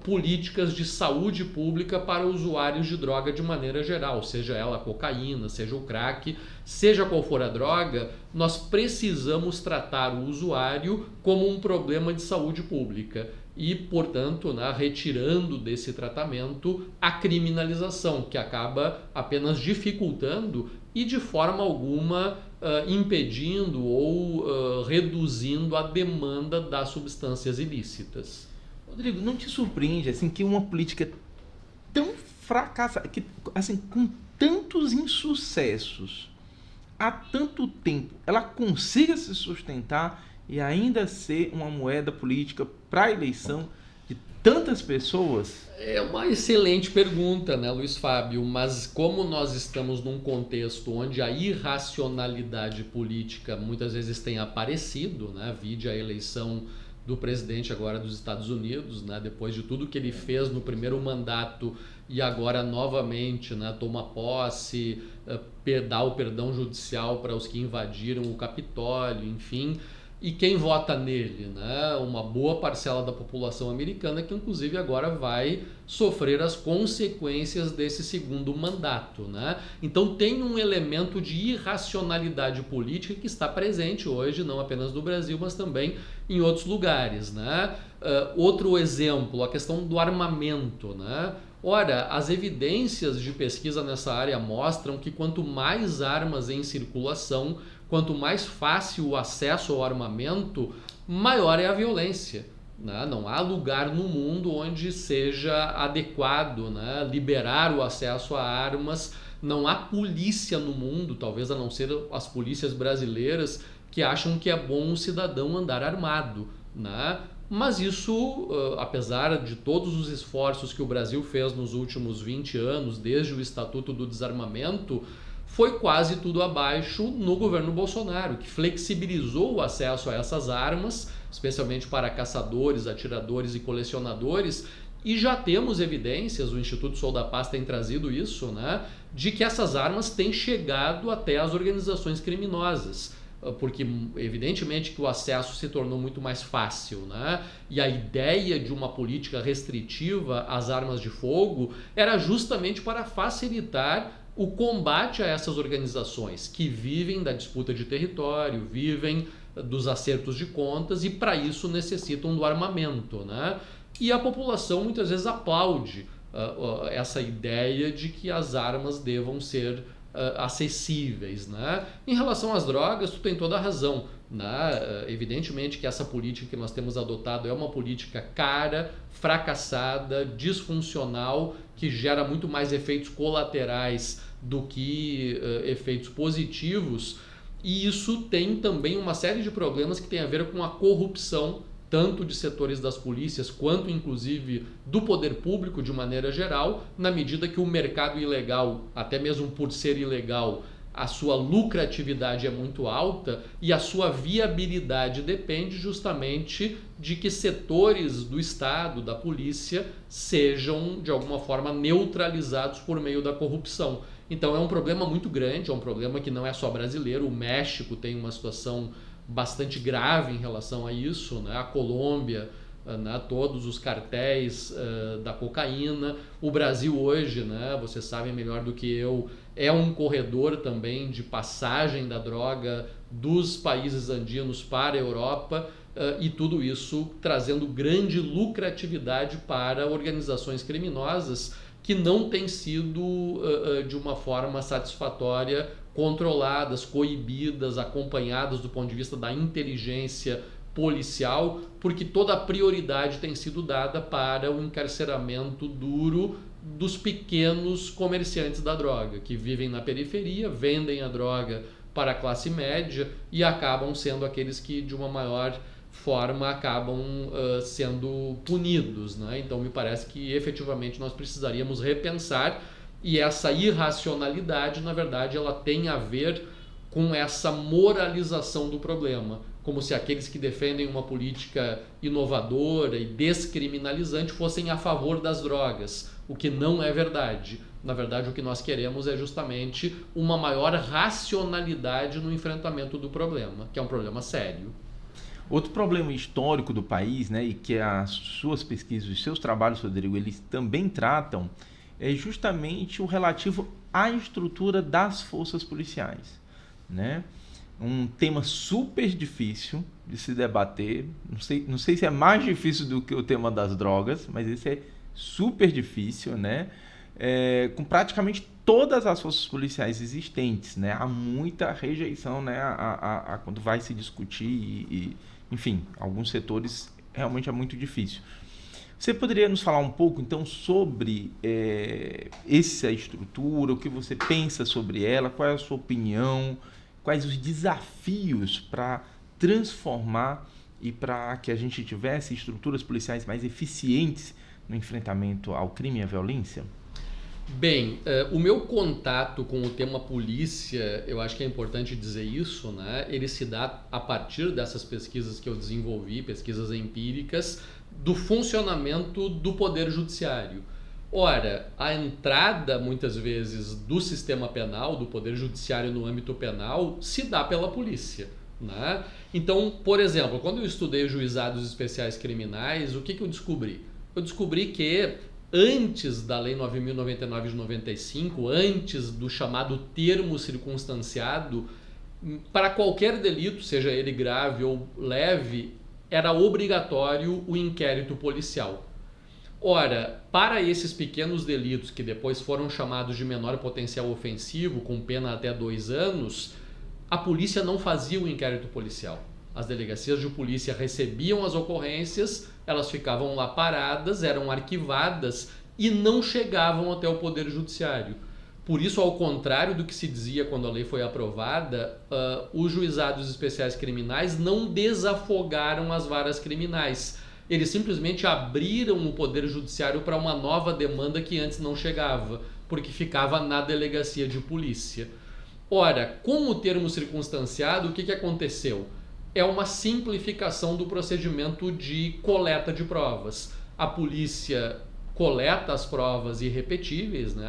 políticas de saúde pública para usuários de droga de maneira geral, seja ela a cocaína, seja o crack, seja qual for a droga, nós precisamos tratar o usuário como um problema de saúde pública e, portanto, né, retirando desse tratamento a criminalização, que acaba apenas dificultando e de forma alguma impedindo ou reduzindo a demanda das substâncias ilícitas.
Rodrigo, não te surpreende assim que uma política tão fracassada, que assim com tantos insucessos há tanto tempo, ela consiga se sustentar e ainda ser uma moeda política para a eleição de tantas pessoas?
É uma excelente pergunta, né, Luiz Fábio? Mas como nós estamos num contexto onde a irracionalidade política muitas vezes tem aparecido, né, vide a eleição do presidente agora dos Estados Unidos, né, depois de tudo que ele fez no primeiro mandato e agora novamente, né, toma posse, dá o perdão judicial para os que invadiram o Capitólio, enfim. E quem vota nele? Né? Uma boa parcela da população americana que inclusive agora vai sofrer as consequências desse segundo mandato. Né? Então tem um elemento de irracionalidade política que está presente hoje, não apenas no Brasil, mas também em outros lugares. Né? Outro exemplo, a questão do armamento. Né? Ora, as evidências de pesquisa nessa área mostram que quanto mais armas em circulação, quanto mais fácil o acesso ao armamento, maior é a violência. Né? Não há lugar no mundo onde seja adequado, né, liberar o acesso a armas. Não há polícia no mundo, talvez a não ser as polícias brasileiras, que acham que é bom o cidadão andar armado. Né? Mas isso, apesar de todos os esforços que o Brasil fez nos últimos 20 anos, desde o Estatuto do Desarmamento, foi quase tudo abaixo no governo Bolsonaro, que flexibilizou o acesso a essas armas, especialmente para caçadores, atiradores e colecionadores, e já temos evidências, o Instituto Sou da Paz tem trazido isso, né, de que essas armas têm chegado até as organizações criminosas, porque evidentemente que o acesso se tornou muito mais fácil, né? E a ideia de uma política restritiva às armas de fogo era justamente para facilitar o combate a essas organizações que vivem da disputa de território, vivem dos acertos de contas e para isso necessitam do armamento, né? E a população muitas vezes aplaude essa ideia de que as armas devam ser acessíveis, né? Em relação às drogas, tu tem toda a razão, né? Evidentemente que essa política que nós temos adotado é uma política cara, fracassada, disfuncional, que gera muito mais efeitos colaterais do que efeitos positivos, e isso tem também uma série de problemas que tem a ver com a corrupção, tanto de setores das polícias quanto inclusive do poder público de maneira geral, na medida que o mercado ilegal, até mesmo por ser ilegal, a sua lucratividade é muito alta e a sua viabilidade depende justamente de que setores do Estado, da polícia, sejam de alguma forma neutralizados por meio da corrupção. Então é um problema muito grande, é um problema que não é só brasileiro, o México tem uma situação bastante grave em relação a isso, né? A Colômbia, né? Todos os cartéis da cocaína, o Brasil hoje, né? Vocês sabem melhor do que eu, é um corredor também de passagem da droga dos países andinos para a Europa, e tudo isso trazendo grande lucratividade para organizações criminosas que não têm sido de uma forma satisfatória controladas, coibidas, acompanhadas do ponto de vista da inteligência policial, porque toda a prioridade tem sido dada para o encarceramento duro dos pequenos comerciantes da droga, que vivem na periferia, vendem a droga para a classe média e acabam sendo aqueles que, de uma maior forma, acabam sendo punidos, né? Então, me parece que efetivamente nós precisaríamos repensar. E essa irracionalidade, na verdade, ela tem a ver com essa moralização do problema, como se aqueles que defendem uma política inovadora e descriminalizante fossem a favor das drogas, o que não é verdade. Na verdade, o que nós queremos é justamente uma maior racionalidade no enfrentamento do problema, que é um problema sério.
Outro problema histórico do país, né, e que as suas pesquisas, os seus trabalhos, Rodrigo, eles também tratam, é justamente o relativo à estrutura das forças policiais, né? Um tema super difícil de se debater, não sei se é mais difícil do que o tema das drogas, mas esse é super difícil, né? Com praticamente todas as forças policiais existentes, né? Há muita rejeição, né, a quando vai se discutir enfim, alguns setores realmente é muito difícil. Você poderia nos falar um pouco, então, sobre essa estrutura, o que você pensa sobre ela, qual é a sua opinião, quais os desafios para transformar e para que a gente tivesse estruturas policiais mais eficientes no enfrentamento ao crime e à violência?
Bem, o meu contato com o tema polícia, eu acho que é importante dizer isso, né? Ele se dá a partir dessas pesquisas que eu desenvolvi, pesquisas empíricas, do funcionamento do Poder Judiciário. Ora, a entrada, muitas vezes, do sistema penal, do Poder Judiciário no âmbito penal, se dá pela polícia, né? Então, por exemplo, quando eu estudei os juizados especiais criminais, o que eu descobri? Eu descobri que antes da Lei 9.099 de 95, antes do chamado termo circunstanciado, para qualquer delito, seja ele grave ou leve, era obrigatório o inquérito policial. Ora, para esses pequenos delitos que depois foram chamados de menor potencial ofensivo, com pena até 2 anos, a polícia não fazia o inquérito policial. As delegacias de polícia recebiam as ocorrências, elas ficavam lá paradas, eram arquivadas e não chegavam até o Poder Judiciário. Por isso, ao contrário do que se dizia quando a lei foi aprovada, os juizados especiais criminais não desafogaram as varas criminais. Eles simplesmente abriram o Poder Judiciário para uma nova demanda que antes não chegava, porque ficava na delegacia de polícia. Ora, com o termo circunstanciado, o que aconteceu? É uma simplificação do procedimento de coleta de provas. A polícia coleta as provas irrepetíveis, né,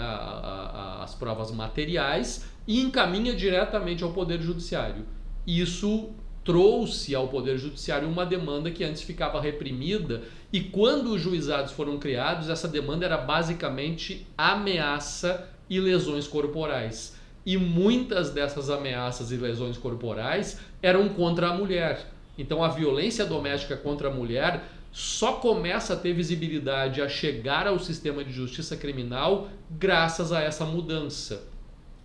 as provas materiais, e encaminha diretamente ao Poder Judiciário. Isso trouxe ao Poder Judiciário uma demanda que antes ficava reprimida, e quando os juizados foram criados, essa demanda era basicamente ameaça e lesões corporais. E muitas dessas ameaças e lesões corporais eram contra a mulher. Então a violência doméstica contra a mulher só começa a ter visibilidade, a chegar ao sistema de justiça criminal graças a essa mudança.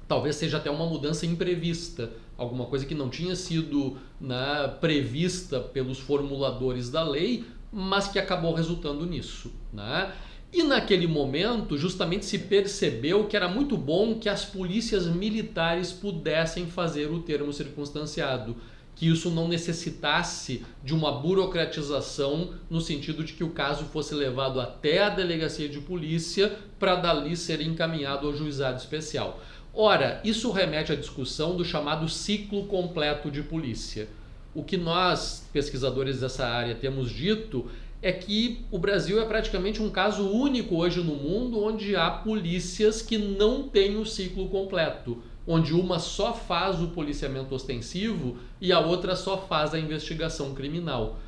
Talvez seja até uma mudança imprevista, alguma coisa que não tinha sido prevista pelos formuladores da lei, mas que acabou resultando nisso, né? E naquele momento, justamente se percebeu que era muito bom que as polícias militares pudessem fazer o termo circunstanciado, que isso não necessitasse de uma burocratização no sentido de que o caso fosse levado até a delegacia de polícia para dali ser encaminhado ao juizado especial. Ora, isso remete à discussão do chamado ciclo completo de polícia. O que nós, pesquisadores dessa área, temos dito é que o Brasil é praticamente um caso único hoje no mundo onde há polícias que não têm o ciclo completo, onde uma só faz o policiamento ostensivo e a outra só faz a investigação criminal.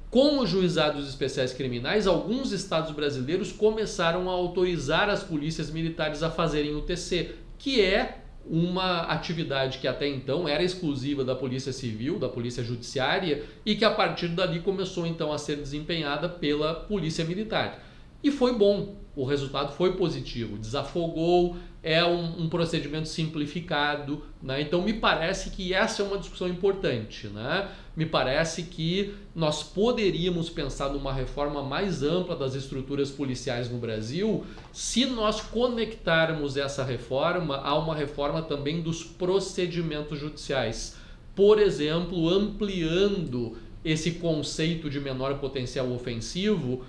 Com os juizados especiais criminais, alguns estados brasileiros começaram a autorizar as polícias militares a fazerem o TC, que é uma atividade que até então era exclusiva da Polícia Civil, da Polícia Judiciária, e que a partir dali começou então a ser desempenhada pela Polícia Militar. E foi bom, o resultado foi positivo, desafogou, é um procedimento simplificado, né? Então me parece que essa é uma discussão importante, né? Me parece que nós poderíamos pensar numa reforma mais ampla das estruturas policiais no Brasil se nós conectarmos essa reforma a uma reforma também dos procedimentos judiciais. Por exemplo, ampliando esse conceito de menor potencial ofensivo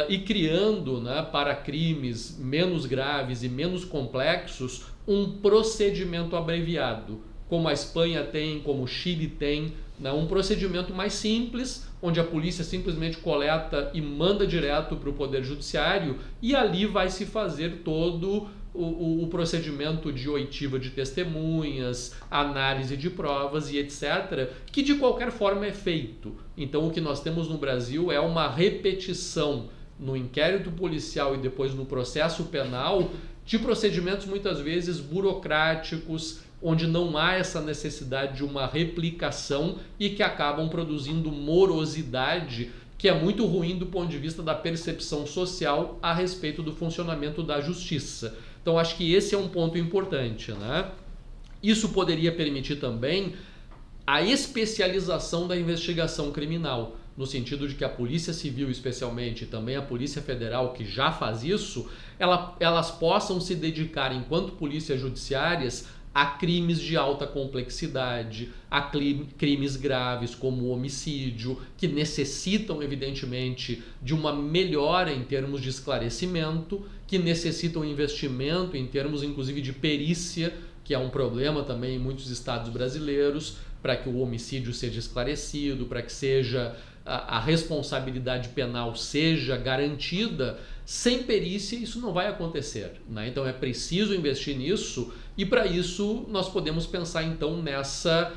e criando, né, para crimes menos graves e menos complexos, um procedimento abreviado, como a Espanha tem, como o Chile tem, né, um procedimento mais simples, onde a polícia simplesmente coleta e manda direto para o Poder Judiciário, e ali vai se fazer todo o procedimento de oitiva de testemunhas, análise de provas e etc., que de qualquer forma é feito. Então o que nós temos no Brasil é uma repetição no inquérito policial e depois no processo penal de procedimentos muitas vezes burocráticos, onde não há essa necessidade de uma replicação e que acabam produzindo morosidade, que é muito ruim do ponto de vista da percepção social a respeito do funcionamento da justiça. Então acho que esse é um ponto importante, né? Isso poderia permitir também a especialização da investigação criminal, no sentido de que a Polícia Civil, especialmente, e também a Polícia Federal, que já faz isso, elas possam se dedicar, enquanto polícias judiciárias, a crimes de alta complexidade, a crimes graves como o homicídio, que necessitam, evidentemente, de uma melhora em termos de esclarecimento, que necessitam investimento em termos, inclusive, de perícia, que é um problema também em muitos estados brasileiros, para que o homicídio seja esclarecido, para que a responsabilidade penal seja garantida. Sem perícia isso não vai acontecer, né? Então é preciso investir nisso, e para isso nós podemos pensar então nessa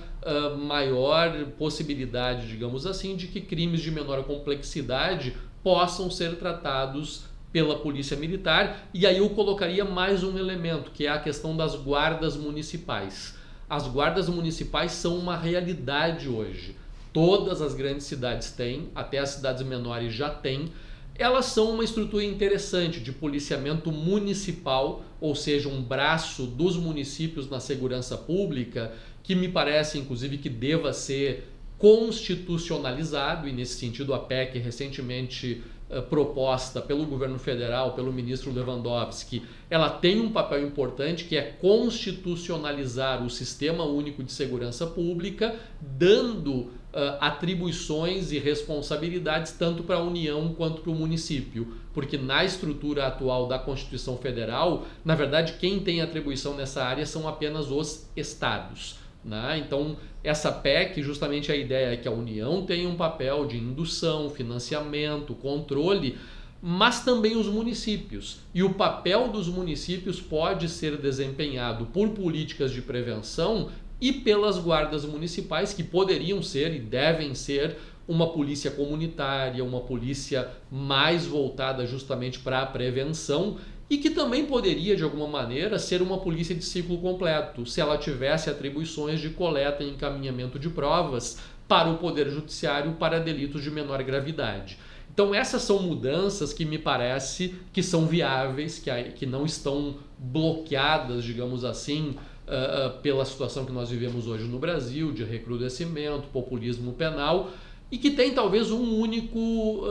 maior possibilidade, digamos assim, de que crimes de menor complexidade possam ser tratados pela Polícia Militar. E aí eu colocaria mais um elemento, que é a questão das guardas municipais. As guardas municipais são uma realidade hoje. Todas as grandes cidades têm, até as cidades menores já têm. Elas são uma estrutura interessante de policiamento municipal, ou seja, um braço dos municípios na segurança pública, que me parece, inclusive, que deva ser constitucionalizado, e nesse sentido a PEC recentemente proposta pelo governo federal, pelo ministro Lewandowski, ela tem um papel importante, que é constitucionalizar o Sistema Único de Segurança Pública, dando atribuições e responsabilidades tanto para a União quanto para o município, porque na estrutura atual da Constituição Federal, na verdade, quem tem atribuição nessa área são apenas os estados, né? Então, essa PEC, justamente a ideia é que a União tenha um papel de indução, financiamento, controle, mas também os municípios. E o papel dos municípios pode ser desempenhado por políticas de prevenção e pelas guardas municipais, que poderiam ser e devem ser uma polícia comunitária, uma polícia mais voltada justamente para a prevenção, e que também poderia, de alguma maneira, ser uma polícia de ciclo completo, se ela tivesse atribuições de coleta e encaminhamento de provas para o Poder Judiciário para delitos de menor gravidade. Então essas são mudanças que me parece que são viáveis, que não estão bloqueadas, digamos assim, pela situação que nós vivemos hoje no Brasil, de recrudescimento, populismo penal, e que tem talvez um único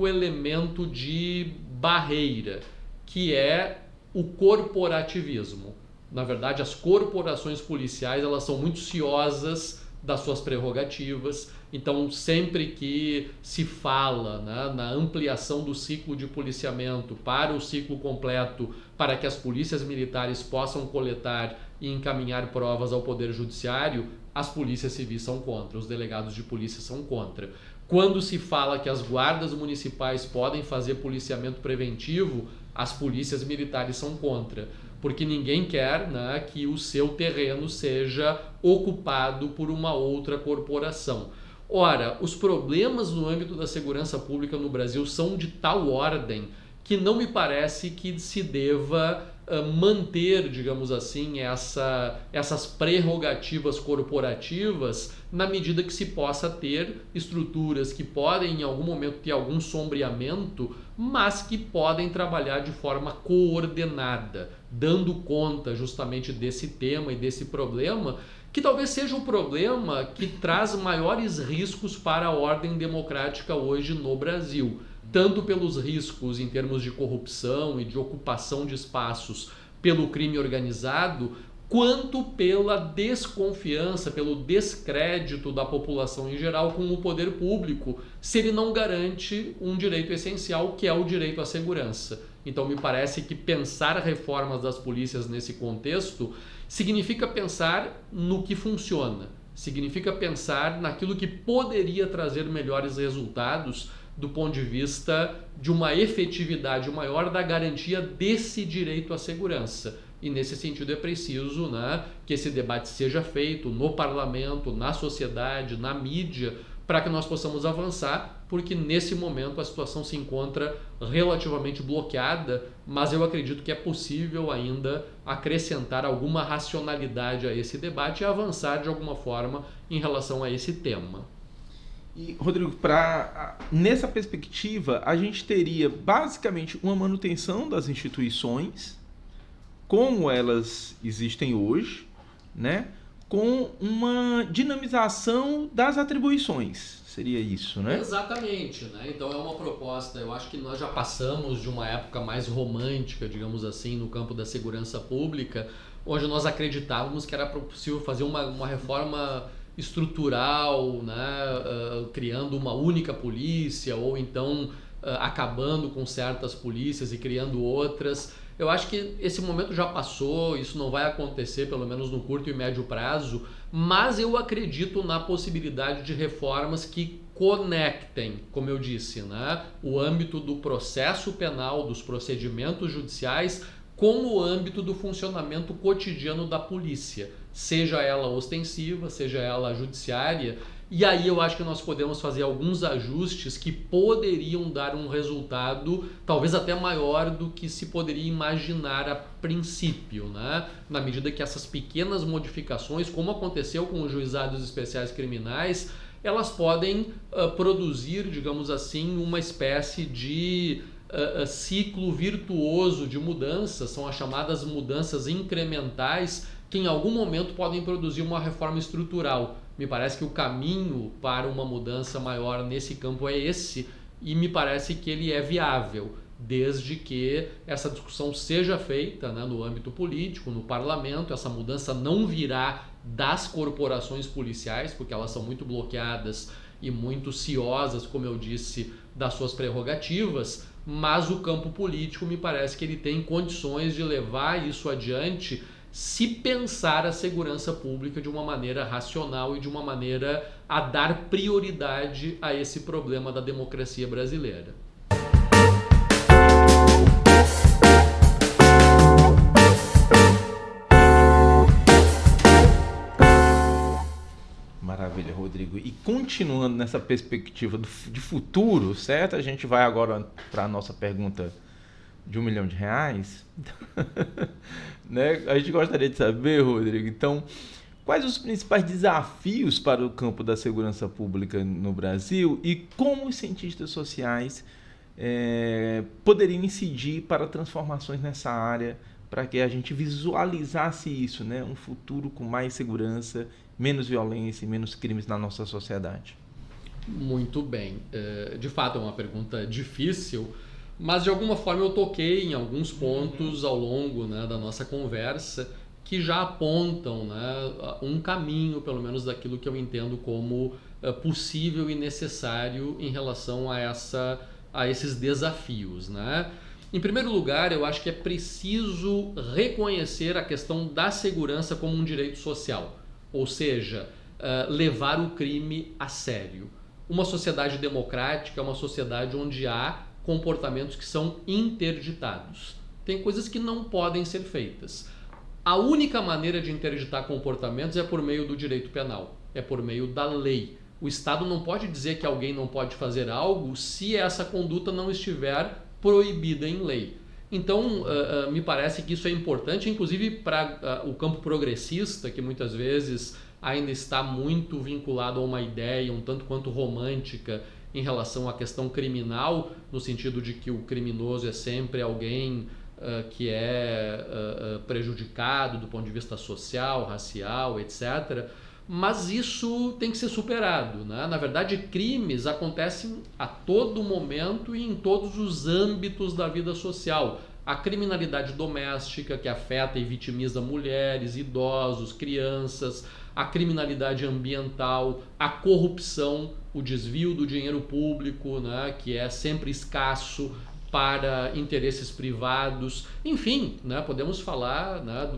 elemento de barreira, que é o corporativismo. Na verdade, as corporações policiais, elas são muito ciosas das suas prerrogativas. Então, sempre que se fala, né, na ampliação do ciclo de policiamento para o ciclo completo, para que as polícias militares possam coletar e encaminhar provas ao Poder Judiciário, as polícias civis são contra, os delegados de polícia são contra. Quando se fala que as guardas municipais podem fazer policiamento preventivo, as polícias militares são contra, porque ninguém quer, né, que o seu terreno seja ocupado por uma outra corporação. Ora, os problemas no âmbito da segurança pública no Brasil são de tal ordem que não me parece que se deva manter, digamos assim, essas prerrogativas corporativas, na medida que se possa ter estruturas que podem em algum momento ter algum sombreamento, mas que podem trabalhar de forma coordenada, dando conta justamente desse tema e desse problema, que talvez seja um problema que traz maiores riscos para a ordem democrática hoje no Brasil, tanto pelos riscos em termos de corrupção e de ocupação de espaços pelo crime organizado, quanto pela desconfiança, pelo descrédito da população em geral com o poder público, se ele não garante um direito essencial, que é o direito à segurança. Então me parece que pensar reformas das polícias nesse contexto significa pensar no que funciona, significa pensar naquilo que poderia trazer melhores resultados do ponto de vista de uma efetividade maior da garantia desse direito à segurança. E nesse sentido é preciso, né, que esse debate seja feito no parlamento, na sociedade, na mídia, para que nós possamos avançar, porque nesse momento a situação se encontra relativamente bloqueada, mas eu acredito que é possível ainda acrescentar alguma racionalidade a esse debate e avançar de alguma forma em relação a esse tema.
E, Rodrigo, nessa perspectiva, a gente teria basicamente uma manutenção das instituições como elas existem hoje, né? com uma dinamização das atribuições. Seria isso, né?
Exatamente, né? Então é uma proposta, eu acho que nós já passamos de uma época mais romântica, digamos assim, no campo da segurança pública, onde nós acreditávamos que era possível fazer uma reforma estrutural, né? Criando uma única polícia, ou então acabando com certas polícias e criando outras. Eu acho que esse momento já passou, isso não vai acontecer, pelo menos no curto e médio prazo, mas eu acredito na possibilidade de reformas que conectem, como eu disse, né, o âmbito do processo penal, dos procedimentos judiciais, com o âmbito do funcionamento cotidiano da polícia, seja ela ostensiva, seja ela judiciária. E aí eu acho que nós podemos fazer alguns ajustes que poderiam dar um resultado talvez até maior do que se poderia imaginar a princípio, né? Na medida que essas pequenas modificações, como aconteceu com os juizados especiais criminais, elas podem produzir, digamos assim, uma espécie de ciclo virtuoso de mudanças, são as chamadas mudanças incrementais, que em algum momento podem produzir uma reforma estrutural. Me parece que o caminho para uma mudança maior nesse campo é esse, e me parece que ele é viável, desde que essa discussão seja feita, né, no âmbito político, no parlamento. Essa mudança não virá das corporações policiais, porque elas são muito bloqueadas e muito ciosas, como eu disse, das suas prerrogativas, mas o campo político me parece que ele tem condições de levar isso adiante, se pensar a segurança pública de uma maneira racional e de uma maneira a dar prioridade a esse problema da democracia brasileira.
Maravilha, Rodrigo. E continuando nessa perspectiva de futuro, certo? A gente vai agora para a nossa pergunta de R$1 milhão. Né? A gente gostaria de saber, Rodrigo, então, quais os principais desafios para o campo da segurança pública no Brasil e como os cientistas sociais poderiam incidir para transformações nessa área, para que a gente visualizasse isso, né? Um futuro com mais segurança, menos violência e menos crimes na nossa sociedade.
Muito bem. De fato, é uma pergunta difícil, mas de alguma forma eu toquei em alguns pontos ao longo, né, da nossa conversa que já apontam, né, um caminho, pelo menos daquilo que eu entendo como possível e necessário em relação a esses desafios, né? Em primeiro lugar, eu acho que é preciso reconhecer a questão da segurança como um direito social, ou seja, levar o crime a sério. Uma sociedade democrática é uma sociedade onde há comportamentos que são interditados. Tem coisas que não podem ser feitas. A única maneira de interditar comportamentos é por meio do direito penal, é por meio da lei. O Estado não pode dizer que alguém não pode fazer algo se essa conduta não estiver proibida em lei. Então, me parece que isso é importante, inclusive para o campo progressista, que muitas vezes ainda está muito vinculado a uma ideia um tanto quanto romântica em relação à questão criminal, no sentido de que o criminoso é sempre alguém que é prejudicado do ponto de vista social, racial, etc. Mas isso tem que ser superado, né? Na verdade, crimes acontecem a todo momento e em todos os âmbitos da vida social. A criminalidade doméstica, que afeta e vitimiza mulheres, idosos, crianças, a criminalidade ambiental, a corrupção, o desvio do dinheiro público, né, que é sempre escasso para interesses privados. Enfim, né, podemos falar, né,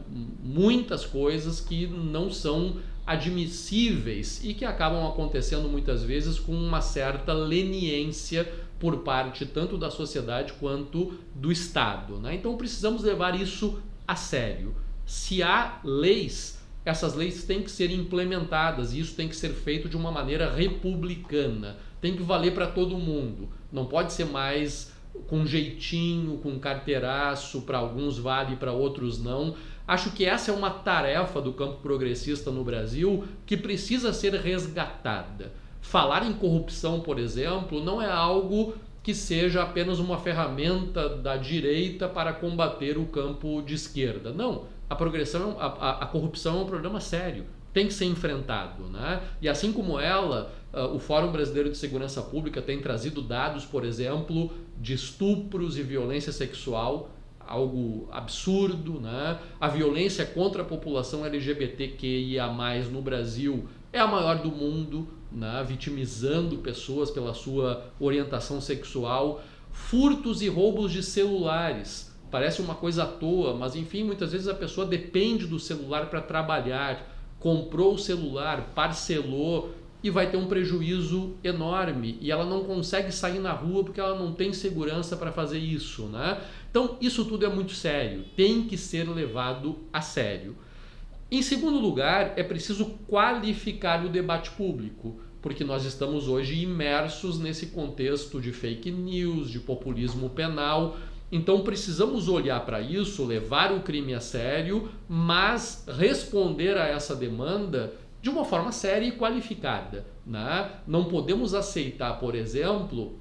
muitas coisas que não são admissíveis e que acabam acontecendo muitas vezes com uma certa leniência por parte tanto da sociedade quanto do Estado, né? Então precisamos levar isso a sério. Se há leis, essas leis têm que ser implementadas e isso tem que ser feito de uma maneira republicana. Tem que valer para todo mundo. Não pode ser mais com jeitinho, com carteiraço, para alguns vale, para outros não. Acho que essa é uma tarefa do campo progressista no Brasil que precisa ser resgatada. Falar em corrupção, por exemplo, não é algo que seja apenas uma ferramenta da direita para combater o campo de esquerda. Não, a corrupção é um problema sério. tem que ser enfrentado, né? E assim como ela, o Fórum Brasileiro de Segurança Pública tem trazido dados, por exemplo, de estupros e violência sexual, algo absurdo, né? A violência contra a população LGBTQIA+, no Brasil é a maior do mundo, né? Vitimizando pessoas pela sua orientação sexual. Furtos e roubos de celulares. Parece uma coisa à toa, mas enfim, muitas vezes a pessoa depende do celular para trabalhar, comprou o celular, parcelou e vai ter um prejuízo enorme e ela não consegue sair na rua porque ela não tem segurança para fazer isso, né? Então isso tudo é muito sério, tem que ser levado a sério. Em segundo lugar, é preciso qualificar o debate público, porque nós estamos hoje imersos nesse contexto de fake news, de populismo penal. Então precisamos olhar para isso, levar o crime a sério, mas responder a essa demanda de uma forma séria e qualificada, né? Não podemos aceitar, por exemplo,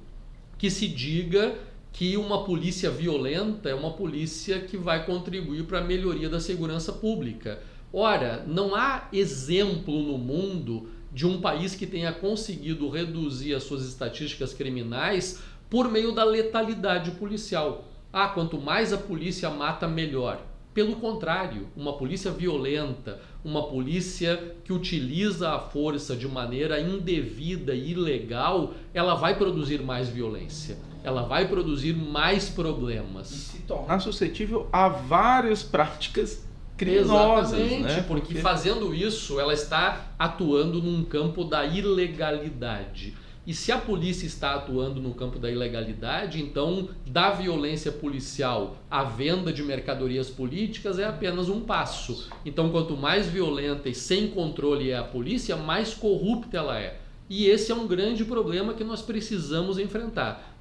que se diga que uma polícia violenta é uma polícia que vai contribuir para a melhoria da segurança pública. Ora, não há exemplo no mundo de um país que tenha conseguido reduzir as suas estatísticas criminais por meio da letalidade policial. Ah, quanto mais a polícia mata, melhor. Pelo contrário, uma polícia violenta, uma polícia que utiliza a força de maneira indevida e ilegal, ela vai produzir mais violência, ela vai produzir mais problemas.
E se tornar suscetível a várias práticas criminosas.
Exatamente,
né?
porque fazendo isso, ela está atuando num campo da ilegalidade. E se a polícia está atuando no campo da ilegalidade, então da violência policial à venda de mercadorias políticas é apenas um passo. Então quanto mais violenta e sem controle é a polícia, mais corrupta ela é. E esse é um grande problema que nós precisamos enfrentar.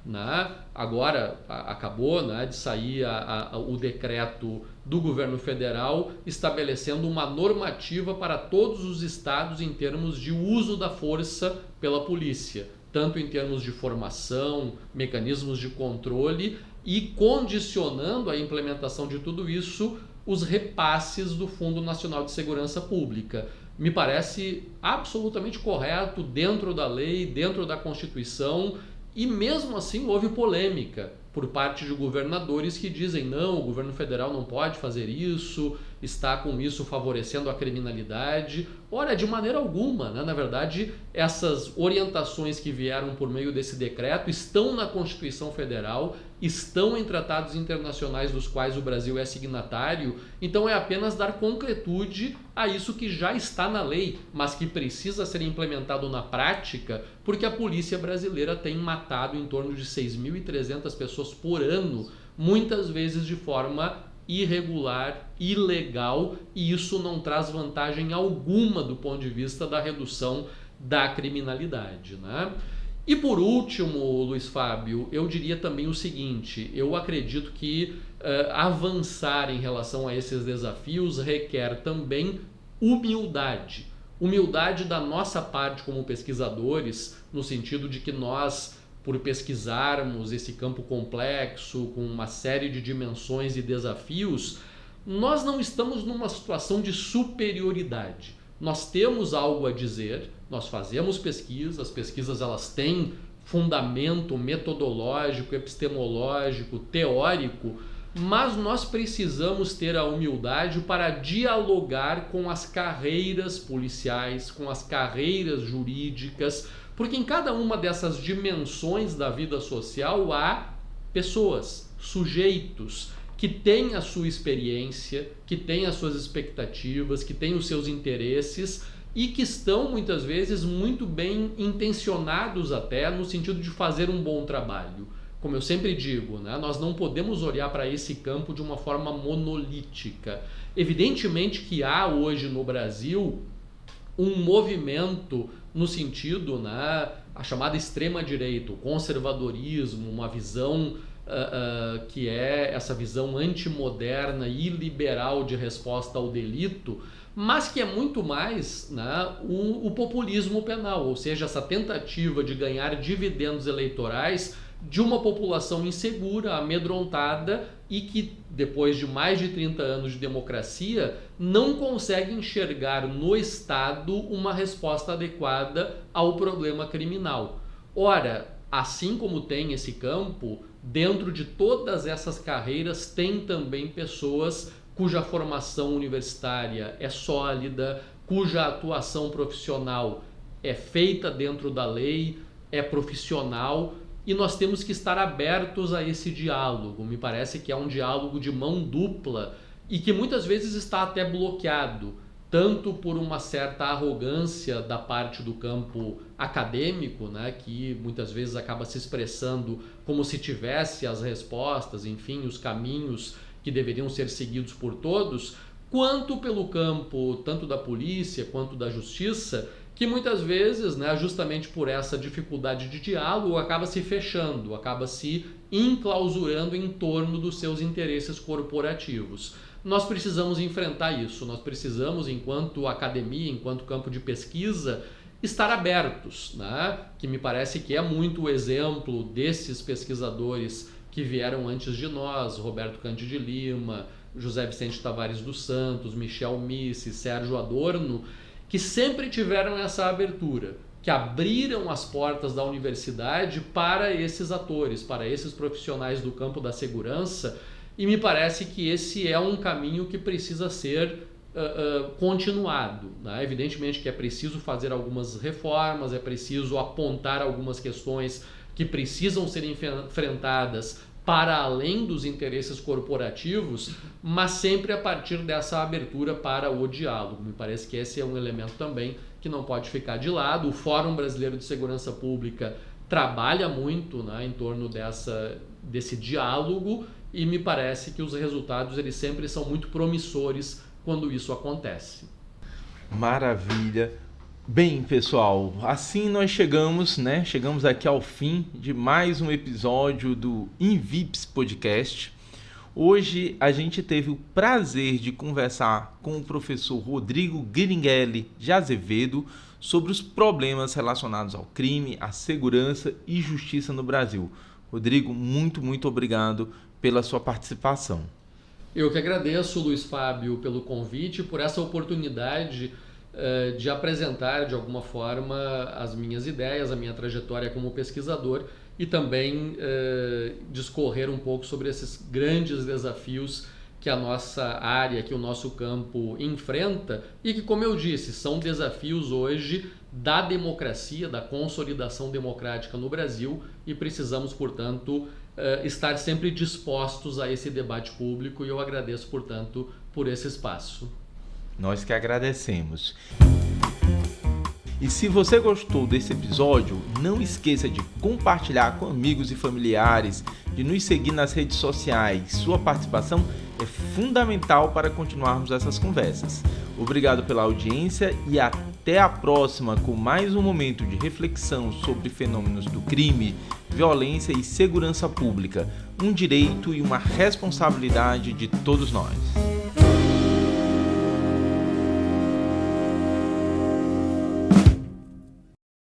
Agora acabou de sair o decreto do governo federal estabelecendo uma normativa para todos os estados em termos de uso da força pela polícia, tanto em termos de formação, mecanismos de controle e condicionando a implementação de tudo isso os repasses do Fundo Nacional de Segurança Pública. Me parece absolutamente correto, dentro da lei, dentro da Constituição, e mesmo assim houve polêmica por parte de governadores que dizem não, o governo federal não pode fazer isso, está com isso favorecendo a criminalidade. Ora, de maneira alguma, na verdade, essas orientações que vieram por meio desse decreto estão na Constituição Federal, estão em tratados internacionais dos quais o Brasil é signatário, então é apenas dar concretude a isso que já está na lei, mas que precisa ser implementado na prática, porque a polícia brasileira tem matado em torno de 6.300 pessoas por ano, muitas vezes de forma irregular, ilegal, e isso não traz vantagem alguma do ponto de vista da redução da criminalidade, né? E por último, Luiz Fábio, eu diria também o seguinte, eu acredito que avançar em relação a esses desafios requer também humildade. Humildade da nossa parte como pesquisadores, no sentido de que nós, por pesquisarmos esse campo complexo, com uma série de dimensões e desafios, nós não estamos numa situação de superioridade. Nós temos algo a dizer, nós fazemos pesquisas, as pesquisas elas têm fundamento metodológico, epistemológico, teórico, mas nós precisamos ter a humildade para dialogar com as carreiras policiais, com as carreiras jurídicas, porque em cada uma dessas dimensões da vida social há pessoas, sujeitos, que têm a sua experiência, que têm as suas expectativas, que têm os seus interesses e que estão muitas vezes muito bem intencionados até no sentido de fazer um bom trabalho. Como eu sempre digo, nós não podemos olhar para esse campo de uma forma monolítica. Evidentemente que há hoje no Brasil um movimento no sentido, a chamada extrema-direita, o conservadorismo, uma visão que é essa visão antimoderna e liberal de resposta ao delito, mas que é muito mais o populismo penal, ou seja, essa tentativa de ganhar dividendos eleitorais de uma população insegura, amedrontada e que, depois de mais de 30 anos de democracia, não consegue enxergar no Estado uma resposta adequada ao problema criminal. Ora, assim como tem esse campo, dentro de todas essas carreiras tem também pessoas cuja formação universitária é sólida, cuja atuação profissional é feita dentro da lei, é profissional, e nós temos que estar abertos a esse diálogo. Me parece que é um diálogo de mão dupla e que muitas vezes está até bloqueado, tanto por uma certa arrogância da parte do campo acadêmico, né, que muitas vezes acaba se expressando como se tivesse as respostas, enfim, os caminhos que deveriam ser seguidos por todos, quanto pelo campo tanto da polícia quanto da justiça, que muitas vezes, né, justamente por essa dificuldade de diálogo, acaba se fechando, acaba se enclausurando em torno dos seus interesses corporativos. Nós precisamos enfrentar isso, nós precisamos, enquanto academia, enquanto campo de pesquisa, estar abertos, né? Que me parece que é muito o exemplo desses pesquisadores que vieram antes de nós, Roberto Cândido de Lima, José Vicente Tavares dos Santos, Michel Misse, Sérgio Adorno, que sempre tiveram essa abertura, que abriram as portas da universidade para esses atores, para esses profissionais do campo da segurança, e me parece que esse é um caminho que precisa ser continuado, né? Evidentemente que é preciso fazer algumas reformas, é preciso apontar algumas questões que precisam ser enfrentadas para além dos interesses corporativos, mas sempre a partir dessa abertura para o diálogo. Me parece que esse é um elemento também que não pode ficar de lado. O Fórum Brasileiro de Segurança Pública trabalha muito, né, em torno desse diálogo, e me parece que os resultados eles sempre são muito promissores quando isso acontece.
Maravilha. Bem, pessoal, assim nós chegamos aqui ao fim de mais um episódio do InVips Podcast. Hoje a gente teve o prazer de conversar com o professor Rodrigo Guiringhelli de Azevedo sobre os problemas relacionados ao crime, à segurança e justiça no Brasil. Rodrigo, muito obrigado pela sua participação.
Eu que agradeço, Luiz Fábio, pelo convite, por essa oportunidade de apresentar de alguma forma as minhas ideias, a minha trajetória como pesquisador e também discorrer um pouco sobre esses grandes desafios que a nossa área, que o nosso campo enfrenta e que, como eu disse, são desafios hoje da democracia, da consolidação democrática no Brasil e precisamos, portanto, estar sempre dispostos a esse debate público e eu agradeço, portanto, por esse espaço.
Nós que agradecemos. E se você gostou desse episódio, não esqueça de compartilhar com amigos e familiares, de nos seguir nas redes sociais. Sua participação é fundamental para continuarmos essas conversas. Obrigado pela audiência e até a próxima com mais um momento de reflexão sobre fenômenos do crime, violência e segurança pública, um direito e uma responsabilidade de todos nós.